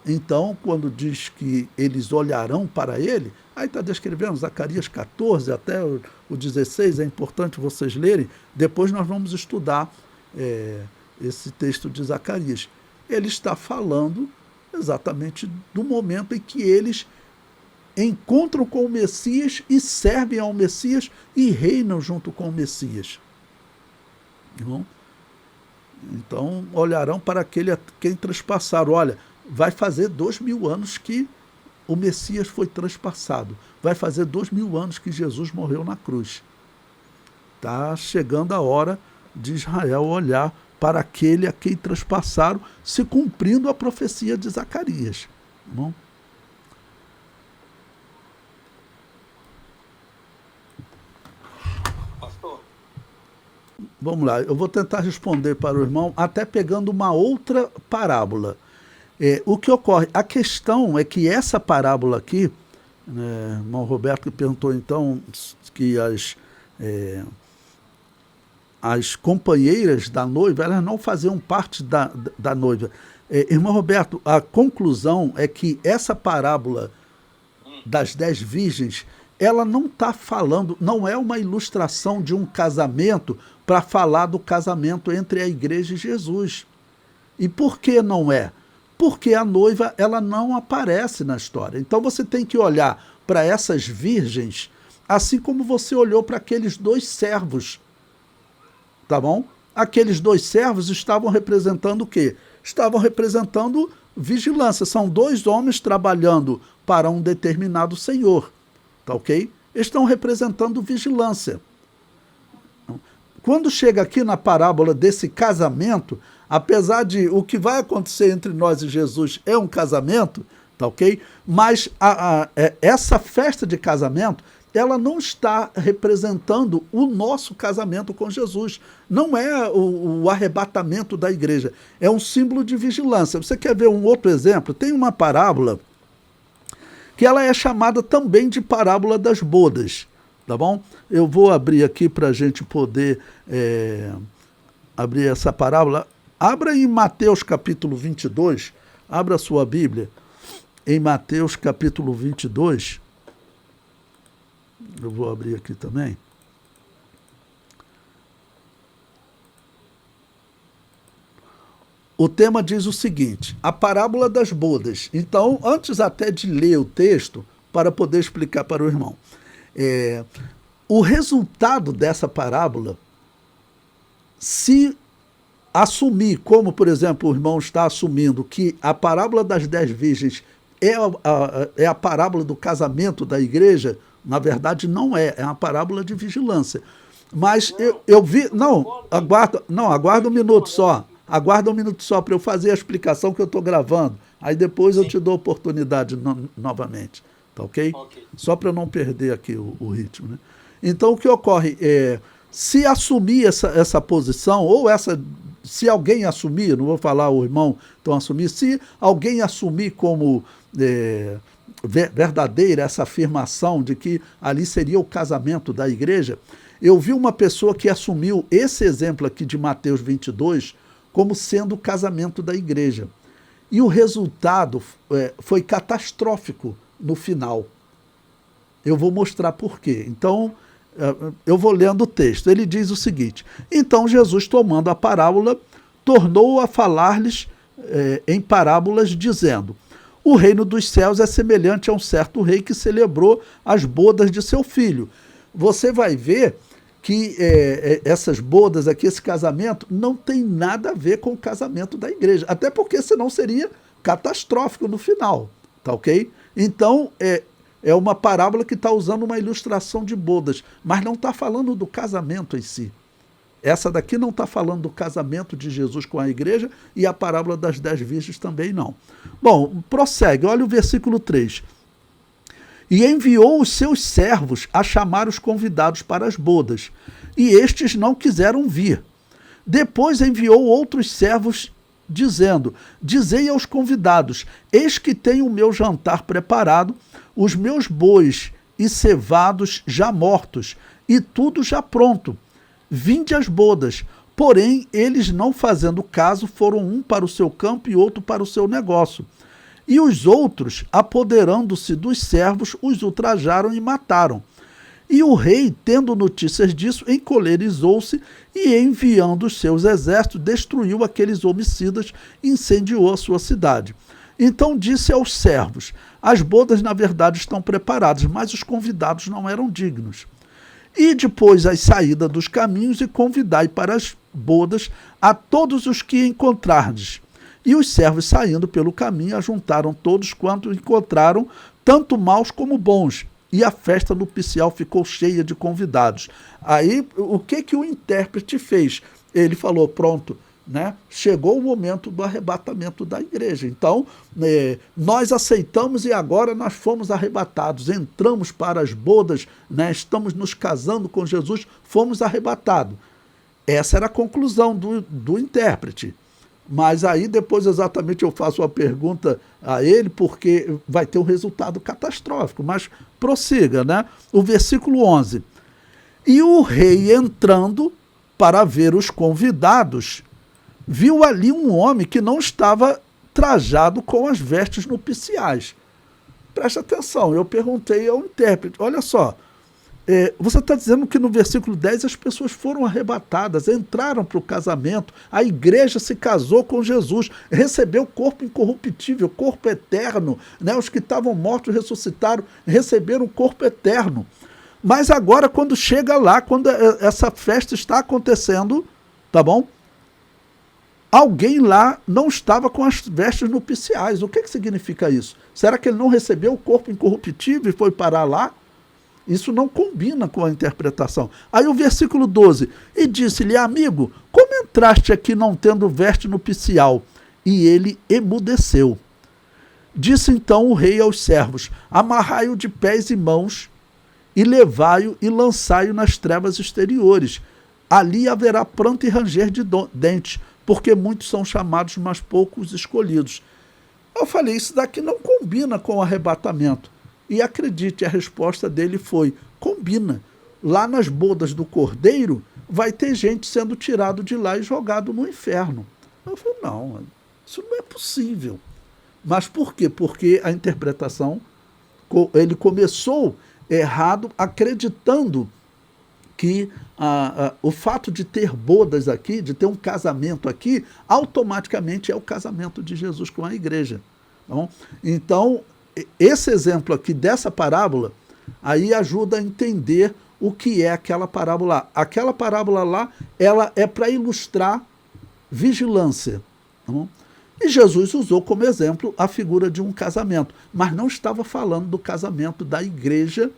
Então, quando diz que eles olharão para ele, aí está descrevendo Zacarias 14 até o 16, é importante vocês lerem, depois nós vamos estudar esse texto de Zacarias. Ele está falando exatamente do momento em que eles encontram com o Messias e servem ao Messias e reinam junto com o Messias. Então, olharão para aquele a quem traspassaram. Olha, vai fazer 2000 anos que o Messias foi transpassado. Vai fazer 2000 anos que Jesus morreu na cruz. Está chegando a hora de Israel olhar para aquele a quem traspassaram, se cumprindo a profecia de Zacarias. Bom? Pastor. Vamos lá, eu vou tentar responder para o irmão, até pegando uma outra parábola. O que ocorre? A questão é que essa parábola aqui, né, o irmão Roberto perguntou então que as companheiras da noiva, elas não faziam parte da noiva. Irmão Roberto, a conclusão é que essa parábola das 10 virgens, ela não está falando, não é uma ilustração de um casamento para falar do casamento entre a igreja e Jesus. E por que não é? Porque a noiva, ela não aparece na história. Então você tem que olhar para essas virgens, assim como você olhou para aqueles 2 servos. Tá bom? Aqueles 2 servos estavam representando o quê? Estavam representando vigilância. São 2 homens trabalhando para um determinado senhor. Tá ok? Estão representando vigilância. Quando chega aqui na parábola desse casamento, apesar de o que vai acontecer entre nós e Jesus é um casamento, tá ok? Mas essa festa de casamento, ela não está representando o nosso casamento com Jesus. Não é o arrebatamento da igreja. É um símbolo de vigilância. Você quer ver um outro exemplo? Tem uma parábola que ela é chamada também de parábola das bodas. Tá bom? Eu vou abrir aqui para a gente poder abrir essa parábola. Abra em Mateus capítulo 22. Abra a sua Bíblia. Em Mateus capítulo 22. Eu vou abrir aqui também. O tema diz o seguinte, a parábola das bodas. Então, antes até de ler o texto, para poder explicar para o irmão, o resultado dessa parábola, se assumir, como, por exemplo, o irmão está assumindo que a parábola das 10 virgens é a parábola do casamento da igreja, na verdade não é uma parábola de vigilância. Mas eu vi... Aguarda um minuto só. Aguarda um minuto só para eu fazer a explicação que eu estou gravando. Aí depois eu te dou oportunidade novamente. Tá ok? Só para eu não perder aqui o ritmo. Né? Então o que ocorre é, se assumir essa posição, ou se alguém assumir, não vou falar o irmão, então assumir, se alguém assumir como verdadeira essa afirmação de que ali seria o casamento da igreja, eu vi uma pessoa que assumiu esse exemplo aqui de Mateus 22 como sendo o casamento da igreja. E o resultado foi catastrófico no final. Eu vou mostrar por quê. Então, eu vou lendo o texto. Ele diz o seguinte: então Jesus, tomando a parábola, tornou a falar-lhes em parábolas, dizendo: o reino dos céus é semelhante a um certo rei que celebrou as bodas de seu filho. Você vai ver que essas bodas aqui, esse casamento, não tem nada a ver com o casamento da igreja. Até porque senão seria catastrófico no final. Tá ok? Então, é uma parábola que está usando uma ilustração de bodas, mas não está falando do casamento em si. Essa daqui não está falando do casamento de Jesus com a igreja, e a parábola das 10 virgens também não. Bom, prossegue, olha o versículo 3. E enviou os seus servos a chamar os convidados para as bodas, e estes não quiseram vir. Depois enviou outros servos, dizendo: dizei aos convidados, eis que tenho o meu jantar preparado, os meus bois e cevados já mortos, e tudo já pronto. Vinde às bodas. Porém, eles, não fazendo caso, foram um para o seu campo e outro para o seu negócio. E os outros, apoderando-se dos servos, os ultrajaram e mataram. E o rei, tendo notícias disso, encolerizou-se e, enviando os seus exércitos, destruiu aqueles homicidas e incendiou a sua cidade. Então disse aos servos: as bodas, na verdade, estão preparadas, mas os convidados não eram dignos. E depois a saída dos caminhos, e convidai para as bodas a todos os que encontrardes. E os servos, saindo pelo caminho, ajuntaram todos quanto encontraram, tanto maus como bons. E a festa nupcial ficou cheia de convidados. Aí, o que o intérprete fez? Ele falou: pronto, né? Chegou o momento do arrebatamento da igreja. Então, nós aceitamos e agora nós fomos arrebatados. Entramos para as bodas, né? Estamos nos casando com Jesus, fomos arrebatados. Essa era a conclusão do intérprete. Mas aí depois exatamente eu faço uma pergunta a ele, porque vai ter um resultado catastrófico. Mas prossiga, né? O versículo 11. E o rei, entrando para ver os convidados, viu ali um homem que não estava trajado com as vestes nupciais. Preste atenção, eu perguntei ao intérprete: olha só, você está dizendo que no versículo 10 as pessoas foram arrebatadas, entraram para o casamento, a igreja se casou com Jesus, recebeu corpo incorruptível, corpo eterno, né? Os que estavam mortos ressuscitaram, receberam corpo eterno. Mas agora, quando chega lá, quando essa festa está acontecendo, tá bom? Alguém lá não estava com as vestes nupciais. O que significa isso? Será que ele não recebeu o corpo incorruptível e foi parar lá? Isso não combina com a interpretação. Aí o versículo 12. E disse-lhe: amigo, como entraste aqui não tendo veste nupcial? E ele emudeceu. Disse então o rei aos servos: amarrai-o de pés e mãos, e levai-o e lançai-o nas trevas exteriores. Ali haverá pranto e ranger de dentes, porque muitos são chamados, mas poucos escolhidos. Eu falei: isso daqui não combina com o arrebatamento. E acredite, a resposta dele foi: combina. Lá nas bodas do Cordeiro vai ter gente sendo tirado de lá e jogado no inferno. Eu falei: não, isso não é possível. Mas por quê? Porque a interpretação, ele começou errado, acreditando que o fato de ter bodas aqui, de ter um casamento aqui, automaticamente é o casamento de Jesus com a igreja. Tá bom? Então, esse exemplo aqui dessa parábola, aí ajuda a entender o que é aquela parábola lá. Aquela parábola lá, ela é para ilustrar vigilância. Tá bom? E Jesus usou como exemplo a figura de um casamento, mas não estava falando do casamento da igreja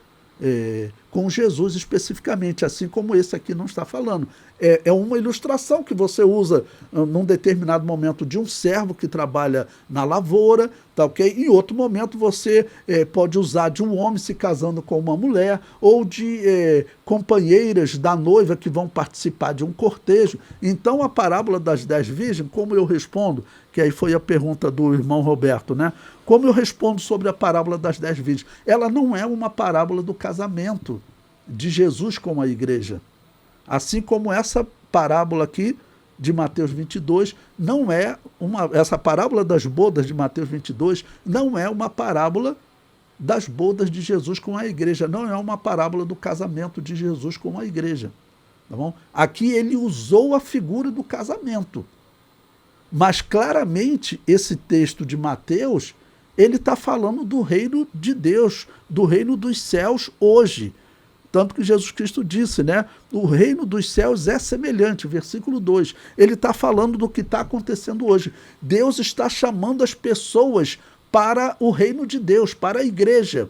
com Jesus especificamente, assim como esse aqui não está falando. É uma ilustração que você usa num determinado momento de um servo que trabalha na lavoura, tá ok? Em outro momento você pode usar de um homem se casando com uma mulher, ou de companheiras da noiva que vão participar de um cortejo. Então a parábola das 10 virgens, como eu respondo, que aí foi a pergunta do irmão Roberto, né? Como eu respondo sobre a parábola das 10 virgens? Ela não é uma parábola do casamento de Jesus com a igreja. Assim como essa parábola aqui de Mateus 22, não é essa parábola das bodas de Mateus 22 não é uma parábola das bodas de Jesus com a igreja, não é uma parábola do casamento de Jesus com a igreja. Tá bom? Aqui ele usou a figura do casamento. Mas claramente esse texto de Mateus, ele está falando do reino de Deus, do reino dos céus hoje. Tanto que Jesus Cristo disse, né? O reino dos céus é semelhante, versículo 2. Ele está falando do que está acontecendo hoje. Deus está chamando as pessoas para o reino de Deus, para a igreja.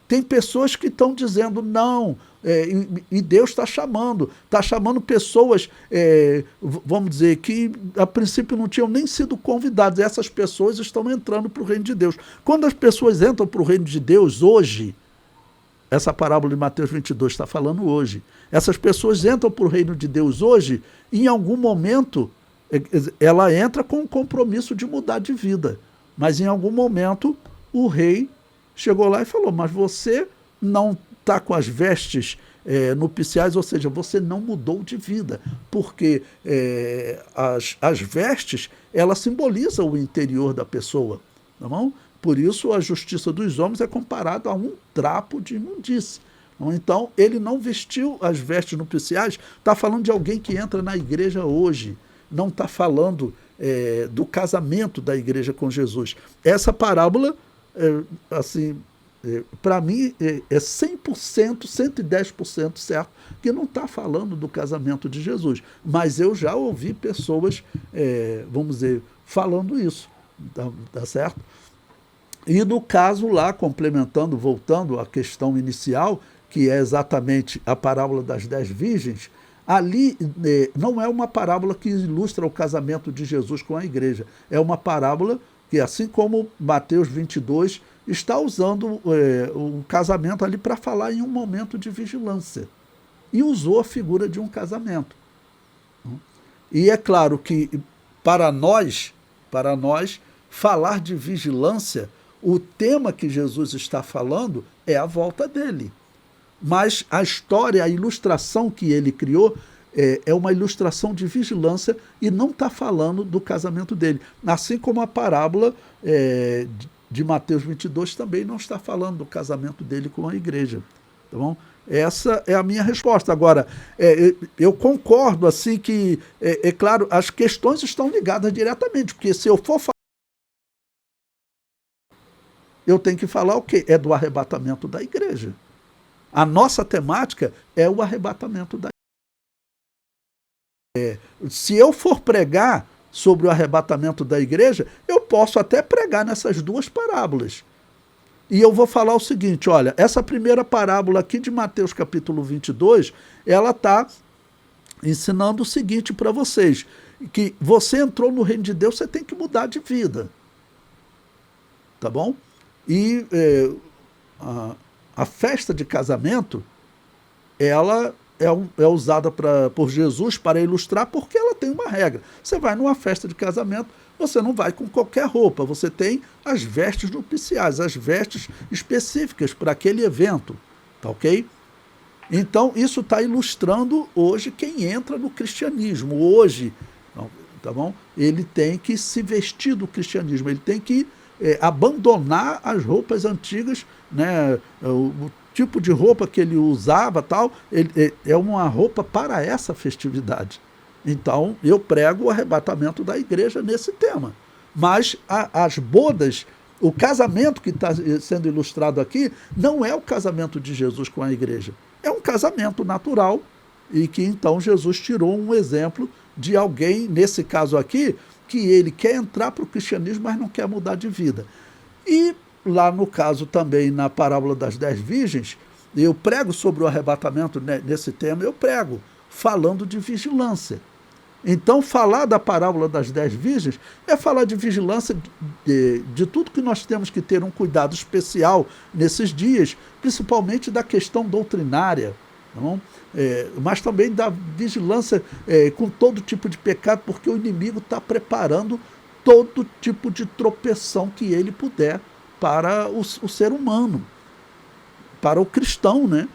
Tem pessoas que estão dizendo não, e Deus está chamando pessoas, vamos dizer, que a princípio não tinham nem sido convidadas. Essas pessoas estão entrando para o reino de Deus. Quando as pessoas entram para o reino de Deus hoje, essa parábola de Mateus 22 está falando hoje. Essas pessoas entram para o reino de Deus hoje, e em algum momento ela entra com um compromisso de mudar de vida. Mas em algum momento o rei chegou lá e falou: mas você não está com as vestes nupciais, ou seja, você não mudou de vida, porque as vestes, elas simbolizam o interior da pessoa, tá bom? Por isso, a justiça dos homens é comparada a um trapo de imundície. Então, ele não vestiu as vestes nupciais, está falando de alguém que entra na igreja hoje, não está falando do casamento da igreja com Jesus. Essa parábola, assim, para mim, é 100%, 110% certo que não está falando do casamento de Jesus. Mas eu já ouvi pessoas, vamos dizer, falando isso, tá certo? E no caso lá, complementando, voltando à questão inicial, que é exatamente a parábola das 10 virgens, ali não é uma parábola que ilustra o casamento de Jesus com a igreja. É uma parábola que, assim como Mateus 22, está usando o casamento ali para falar em um momento de vigilância. E usou a figura de um casamento. E é claro que, para nós, falar de vigilância, o tema que Jesus está falando é a volta dele. Mas a história, a ilustração que ele criou é uma ilustração de vigilância e não está falando do casamento dele. Assim como a parábola de Mateus 22 também não está falando do casamento dele com a igreja. Tá bom? Essa é a minha resposta. Agora, eu concordo assim que, claro, as questões estão ligadas diretamente, porque se eu for falar, eu tenho que falar o quê? É do arrebatamento da igreja. A nossa temática é o arrebatamento da igreja. Se eu for pregar sobre o arrebatamento da igreja, eu posso até pregar nessas duas parábolas. E eu vou falar o seguinte, olha, essa primeira parábola aqui de Mateus capítulo 22, ela está ensinando o seguinte para vocês, que você entrou no reino de Deus, você tem que mudar de vida. Tá bom? E a festa de casamento, ela é usada por Jesus para ilustrar, porque ela tem uma regra. Você vai numa festa de casamento, você não vai com qualquer roupa, você tem as vestes nupciais, as vestes específicas para aquele evento, tá ok? Então, isso está ilustrando hoje quem entra no cristianismo. Hoje, tá bom? Ele tem que se vestir do cristianismo, ele tem que abandonar as roupas antigas, né? O tipo de roupa que ele usava, tal, é uma roupa para essa festividade. Então, eu prego o arrebatamento da igreja nesse tema. Mas as bodas, o casamento que está sendo ilustrado aqui, não é o casamento de Jesus com a igreja. É um casamento natural, e que então Jesus tirou um exemplo de alguém, nesse caso aqui, que ele quer entrar para o cristianismo, mas não quer mudar de vida. E lá no caso também, na parábola das 10 virgens, eu prego sobre o arrebatamento, né, nesse tema, eu prego, falando de vigilância. Então, falar da parábola das 10 virgens é falar de vigilância de tudo que nós temos que ter um cuidado especial nesses dias, principalmente da questão doutrinária, não? Mas também da vigilância com todo tipo de pecado, porque o inimigo está preparando todo tipo de tropeção que ele puder para o ser humano, para o cristão, né?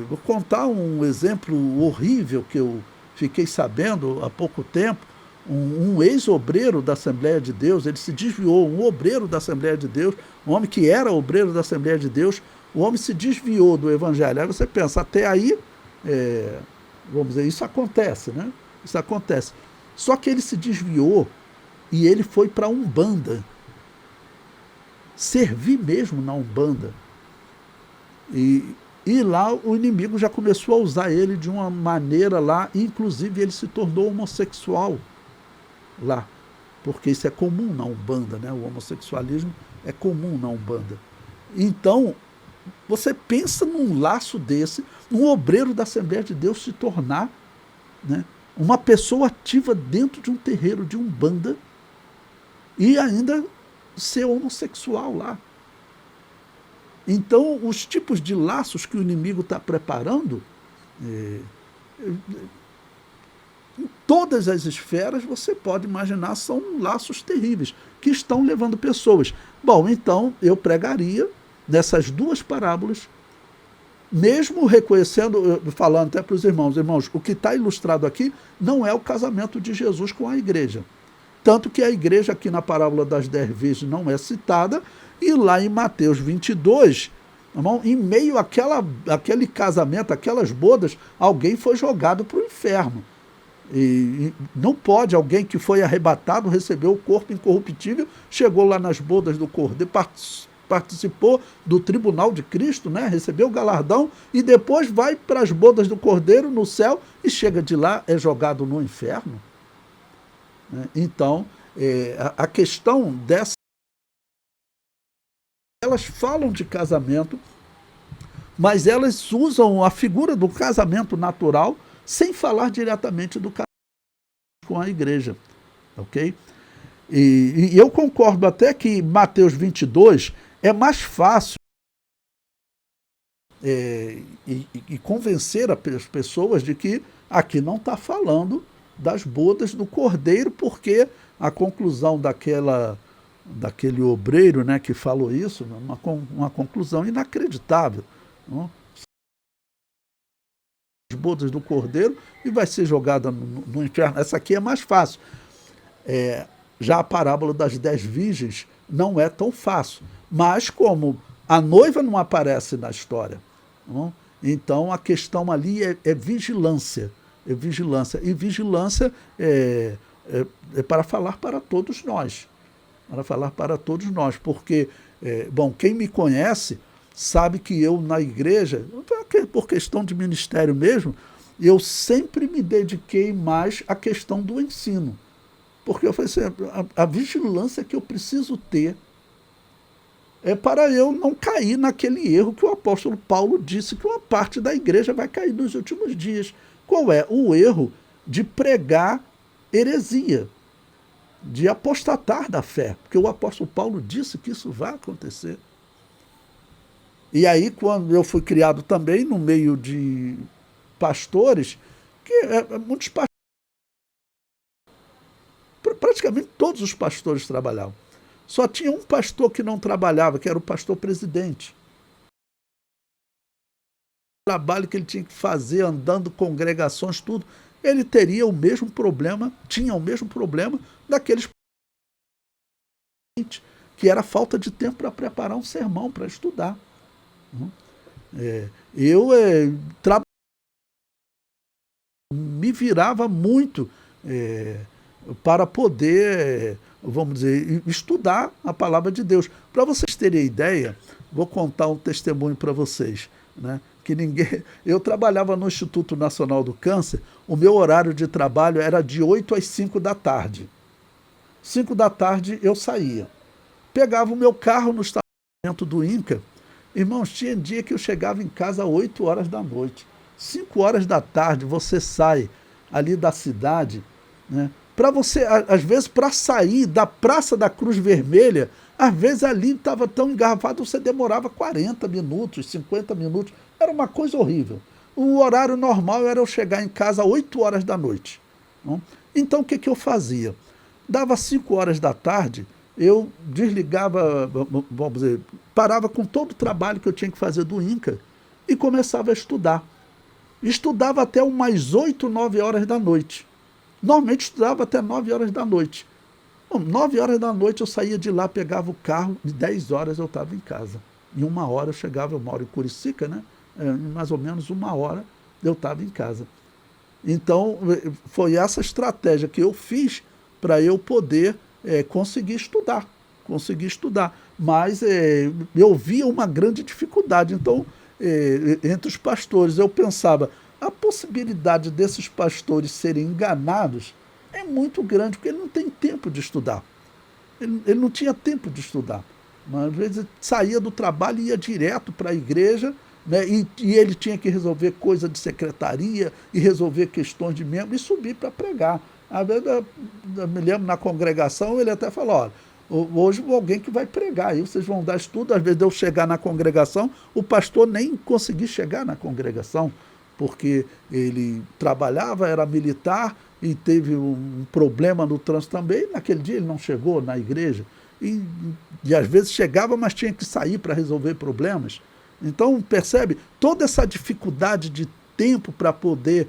Vou contar um exemplo horrível que eu fiquei sabendo há pouco tempo. Um ex-obreiro da Assembleia de Deus, ele se desviou, um obreiro da Assembleia de Deus, um homem que era obreiro da Assembleia de Deus, o homem se desviou do Evangelho. Aí você pensa, até aí, vamos dizer, isso acontece, né? Isso acontece. Só que ele se desviou e ele foi para a Umbanda, servir mesmo na Umbanda. E lá o inimigo já começou a usar ele de uma maneira lá, inclusive ele se tornou homossexual lá, porque isso é comum na Umbanda, né? O homossexualismo é comum na Umbanda. Então, você pensa num laço desse, um obreiro da Assembleia de Deus se tornar, né, uma pessoa ativa dentro de um terreiro de Umbanda e ainda ser homossexual lá. Então, os tipos de laços que o inimigo está preparando, em todas as esferas, você pode imaginar, são laços terríveis, que estão levando pessoas. Bom, então, eu pregaria nessas duas parábolas mesmo reconhecendo, falando até para os irmãos, o que está ilustrado aqui não é o casamento de Jesus com a igreja. Tanto que a igreja aqui na parábola das 10 virgens não é citada, e lá em Mateus 22, irmão, em meio àquele casamento, aquelas bodas, alguém foi jogado para o inferno. E não pode alguém que foi arrebatado, recebeu o corpo incorruptível, chegou lá nas bodas do Cordeiro, participou do tribunal de Cristo, né? Recebeu o galardão e depois vai para as bodas do Cordeiro no céu e chega de lá, é jogado no inferno. Então, a questão dessa... Elas falam de casamento, mas elas usam a figura do casamento natural sem falar diretamente do casamento com a igreja, ok? E eu concordo até que Mateus 22 é mais fácil e convencer as pessoas de que aqui não está falando das bodas do Cordeiro, porque a conclusão daquele obreiro, né, que falou isso, uma conclusão inacreditável. Não? As bodas do Cordeiro e vai ser jogada no inferno. Essa aqui é mais fácil. Já a parábola das 10 virgens não é tão fácil. Mas como a noiva não aparece na história, não? Então a questão ali é vigilância. É vigilância. E vigilância é para falar para todos nós. Para falar para todos nós. Porque, quem me conhece sabe que eu na igreja, por questão de ministério mesmo, eu sempre me dediquei mais à questão do ensino. Porque eu falei assim, a vigilância que eu preciso ter é para eu não cair naquele erro que o apóstolo Paulo disse que uma parte da igreja vai cair nos últimos dias. Qual é? O erro de pregar heresia, de apostatar da fé, porque o apóstolo Paulo disse que isso vai acontecer. E aí, quando eu fui criado também no meio de pastores, que muitos pastores, praticamente todos os pastores trabalhavam. Só tinha um pastor que não trabalhava, que era o pastor presidente. O trabalho que ele tinha que fazer, andando congregações, tudo, ele teria o mesmo problema, tinha o mesmo problema daqueles que era a falta de tempo para preparar um sermão, para estudar. Eu me virava muito para poder, vamos dizer, estudar a palavra de Deus. Para vocês terem ideia, vou contar um testemunho para vocês, né? Que eu trabalhava no Instituto Nacional do Câncer, o meu horário de trabalho era de 8 às 5 da tarde. 5 da tarde eu saía. Pegava o meu carro no estacionamento do INCA. Irmãos, tinha dia que eu chegava em casa às 8 horas da noite. 5 horas da tarde você sai ali da cidade, né? Para você, às vezes, para sair da Praça da Cruz Vermelha, às vezes ali estava tão engarrafado, você demorava 40 minutos, 50 minutos. Era uma coisa horrível. O horário normal era eu chegar em casa às 8 horas da noite. Não? Então, o que eu fazia? Dava 5 horas da tarde, eu desligava, vamos dizer, parava com todo o trabalho que eu tinha que fazer do INCA e começava a estudar. Estudava até umas 8, 9 horas da noite. Normalmente estudava até 9 horas da noite. 9 horas da noite eu saía de lá, pegava o carro, de 10 horas eu estava em casa. Em 1 hora eu chegava, eu moro em Curicica, né? Em mais ou menos 1 hora eu estava em casa. Então, foi essa estratégia que eu fiz para eu poder conseguir estudar. Mas eu via uma grande dificuldade. Então, entre os pastores, eu pensava, a possibilidade desses pastores serem enganados é muito grande, porque ele não tem tempo de estudar. Ele não tinha tempo de estudar. Mas, às vezes, saía do trabalho e ia direto para a igreja, né, e ele tinha que resolver coisa de secretaria e resolver questões de membro e subir para pregar. Às vezes, eu me lembro na congregação, ele até falou, olha, hoje alguém que vai pregar, aí vocês vão dar estudo, às vezes eu chegar na congregação, o pastor nem conseguia chegar na congregação, porque ele trabalhava, era militar e teve um problema no trânsito também, naquele dia ele não chegou na igreja, e às vezes chegava, mas tinha que sair para resolver problemas. Então, percebe? Toda essa dificuldade de tempo para poder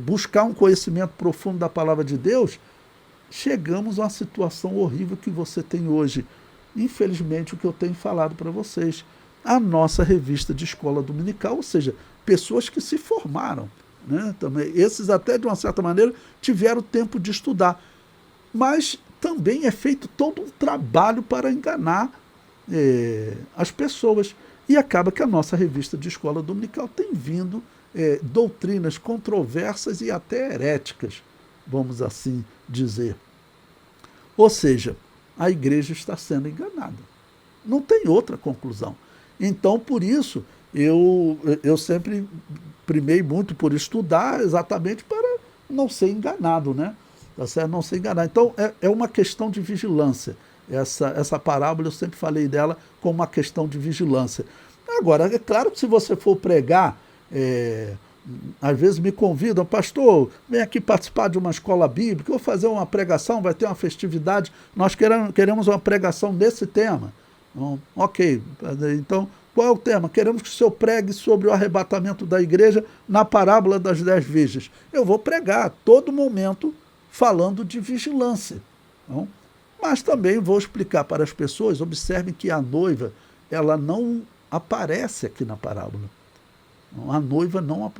buscar um conhecimento profundo da palavra de Deus, chegamos a uma situação horrível que você tem hoje. Infelizmente, o que eu tenho falado para vocês, a nossa revista de escola dominical, ou seja, pessoas que se formaram, né? Também, esses até de uma certa maneira tiveram tempo de estudar, mas também é feito todo um trabalho para enganar as pessoas, e acaba que a nossa revista de escola dominical tem vindo doutrinas controversas e até heréticas, vamos assim dizer. Ou seja, a igreja está sendo enganada. Não tem outra conclusão. Então, por isso, eu sempre primei muito por estudar, exatamente para não ser enganado, né? Tá certo? Não ser enganado. Então, é uma questão de vigilância. Essa parábola, eu sempre falei dela como uma questão de vigilância. Agora, é claro que se você for pregar, às vezes me convidam, pastor, vem aqui participar de uma escola bíblica, ou fazer uma pregação, vai ter uma festividade, nós queremos uma pregação nesse tema. Então, ok, então qual é o tema? Queremos que o senhor pregue sobre o arrebatamento da igreja na parábola das 10 virgens. Eu vou pregar a todo momento falando de vigilância. Então, mas também vou explicar para as pessoas, observem que a noiva, ela não aparece aqui na parábola. A noiva não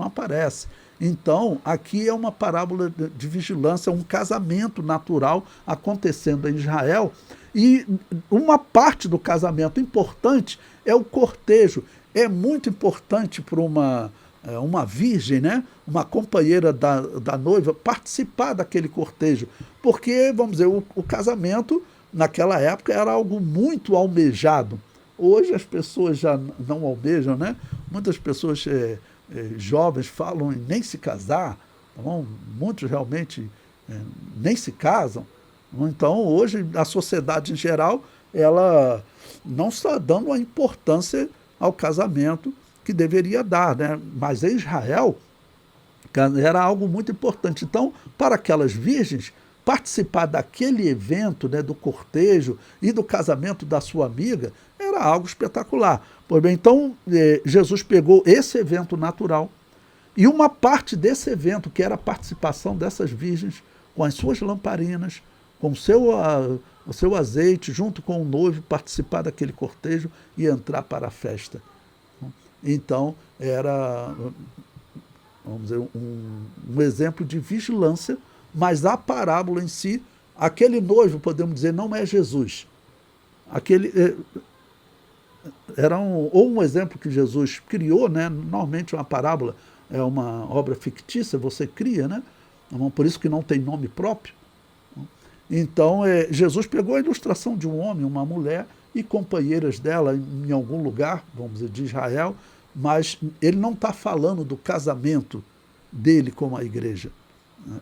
aparece. Então, aqui é uma parábola de vigilância, um casamento natural acontecendo em Israel, e uma parte do casamento importante é o cortejo. É muito importante para uma virgem, né? Uma companheira da noiva, participar daquele cortejo, porque, vamos dizer, o casamento naquela época era algo muito almejado. Hoje as pessoas já não almejam, né? Muitas pessoas jovens falam em nem se casar, tá bom? Muitos realmente nem se casam. Então, hoje, a sociedade em geral, ela não está dando a importância ao casamento que deveria dar, né? Mas em Israel era algo muito importante. Então, para aquelas virgens, participar daquele evento, né, do cortejo e do casamento da sua amiga, era algo espetacular. Pois bem, então, Jesus pegou esse evento natural e uma parte desse evento, que era a participação dessas virgens, com as suas lamparinas, com o seu azeite, junto com o noivo, participar daquele cortejo e entrar para a festa. Então, era, vamos dizer, um exemplo de vigilância, mas a parábola em si, aquele noivo, podemos dizer, não é Jesus. Aquele era um exemplo que Jesus criou, né? Normalmente uma parábola é uma obra fictícia, você cria, né? Por isso que não tem nome próprio. Então, Jesus pegou a ilustração de um homem, uma mulher e companheiras dela em algum lugar, vamos dizer, de Israel, mas ele não está falando do casamento dele com a igreja,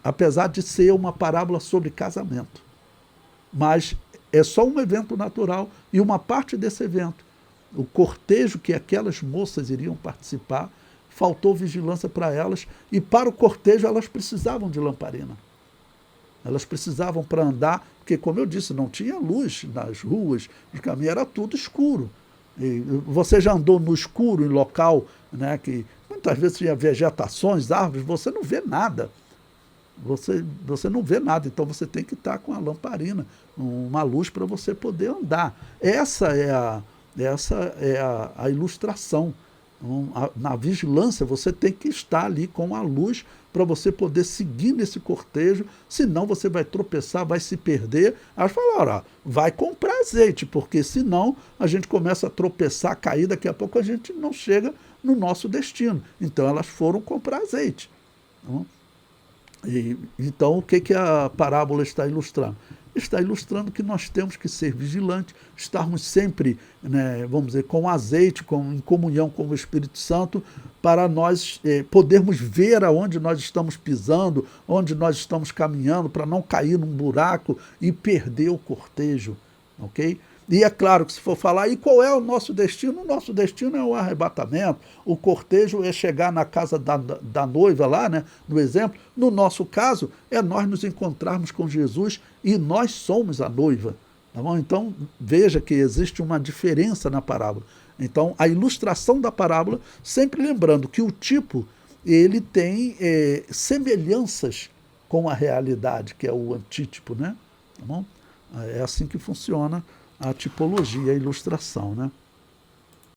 apesar de ser uma parábola sobre casamento. Mas é só um evento natural e uma parte desse evento, o cortejo que aquelas moças iriam participar, faltou vigilância para elas, e para o cortejo elas precisavam de lamparina. Elas precisavam para andar, porque, como eu disse, não tinha luz nas ruas, no caminho era tudo escuro. E você já andou no escuro em local, né, que muitas vezes tinha vegetações, árvores, você não vê nada. Você não vê nada, então você tem que estar com a lamparina, uma luz para você poder andar. Essa é a ilustração. Na vigilância você tem que estar ali com a luz para você poder seguir nesse cortejo, senão você vai tropeçar, vai se perder. Elas falaram, vai comprar azeite, porque senão a gente começa a tropeçar, cair, daqui a pouco a gente não chega no nosso destino. Então elas foram comprar azeite. Então o que a parábola está ilustrando? Está ilustrando que nós temos que ser vigilantes, estarmos sempre, né, vamos dizer, com azeite, em comunhão com o Espírito Santo, para nós podermos ver aonde nós estamos pisando, onde nós estamos caminhando, para não cair num buraco e perder o cortejo, ok? E é claro que se for falar, e qual é o nosso destino? O nosso destino é o arrebatamento, o cortejo é chegar na casa da noiva lá, né, no exemplo. No nosso caso, é nós nos encontrarmos com Jesus e nós somos a noiva. Tá bom? Então, veja que existe uma diferença na parábola. Então, a ilustração da parábola, sempre lembrando que o tipo, ele tem semelhanças com a realidade, que é o antítipo, né? Tá bom? É assim que funciona a tipologia, a ilustração, né?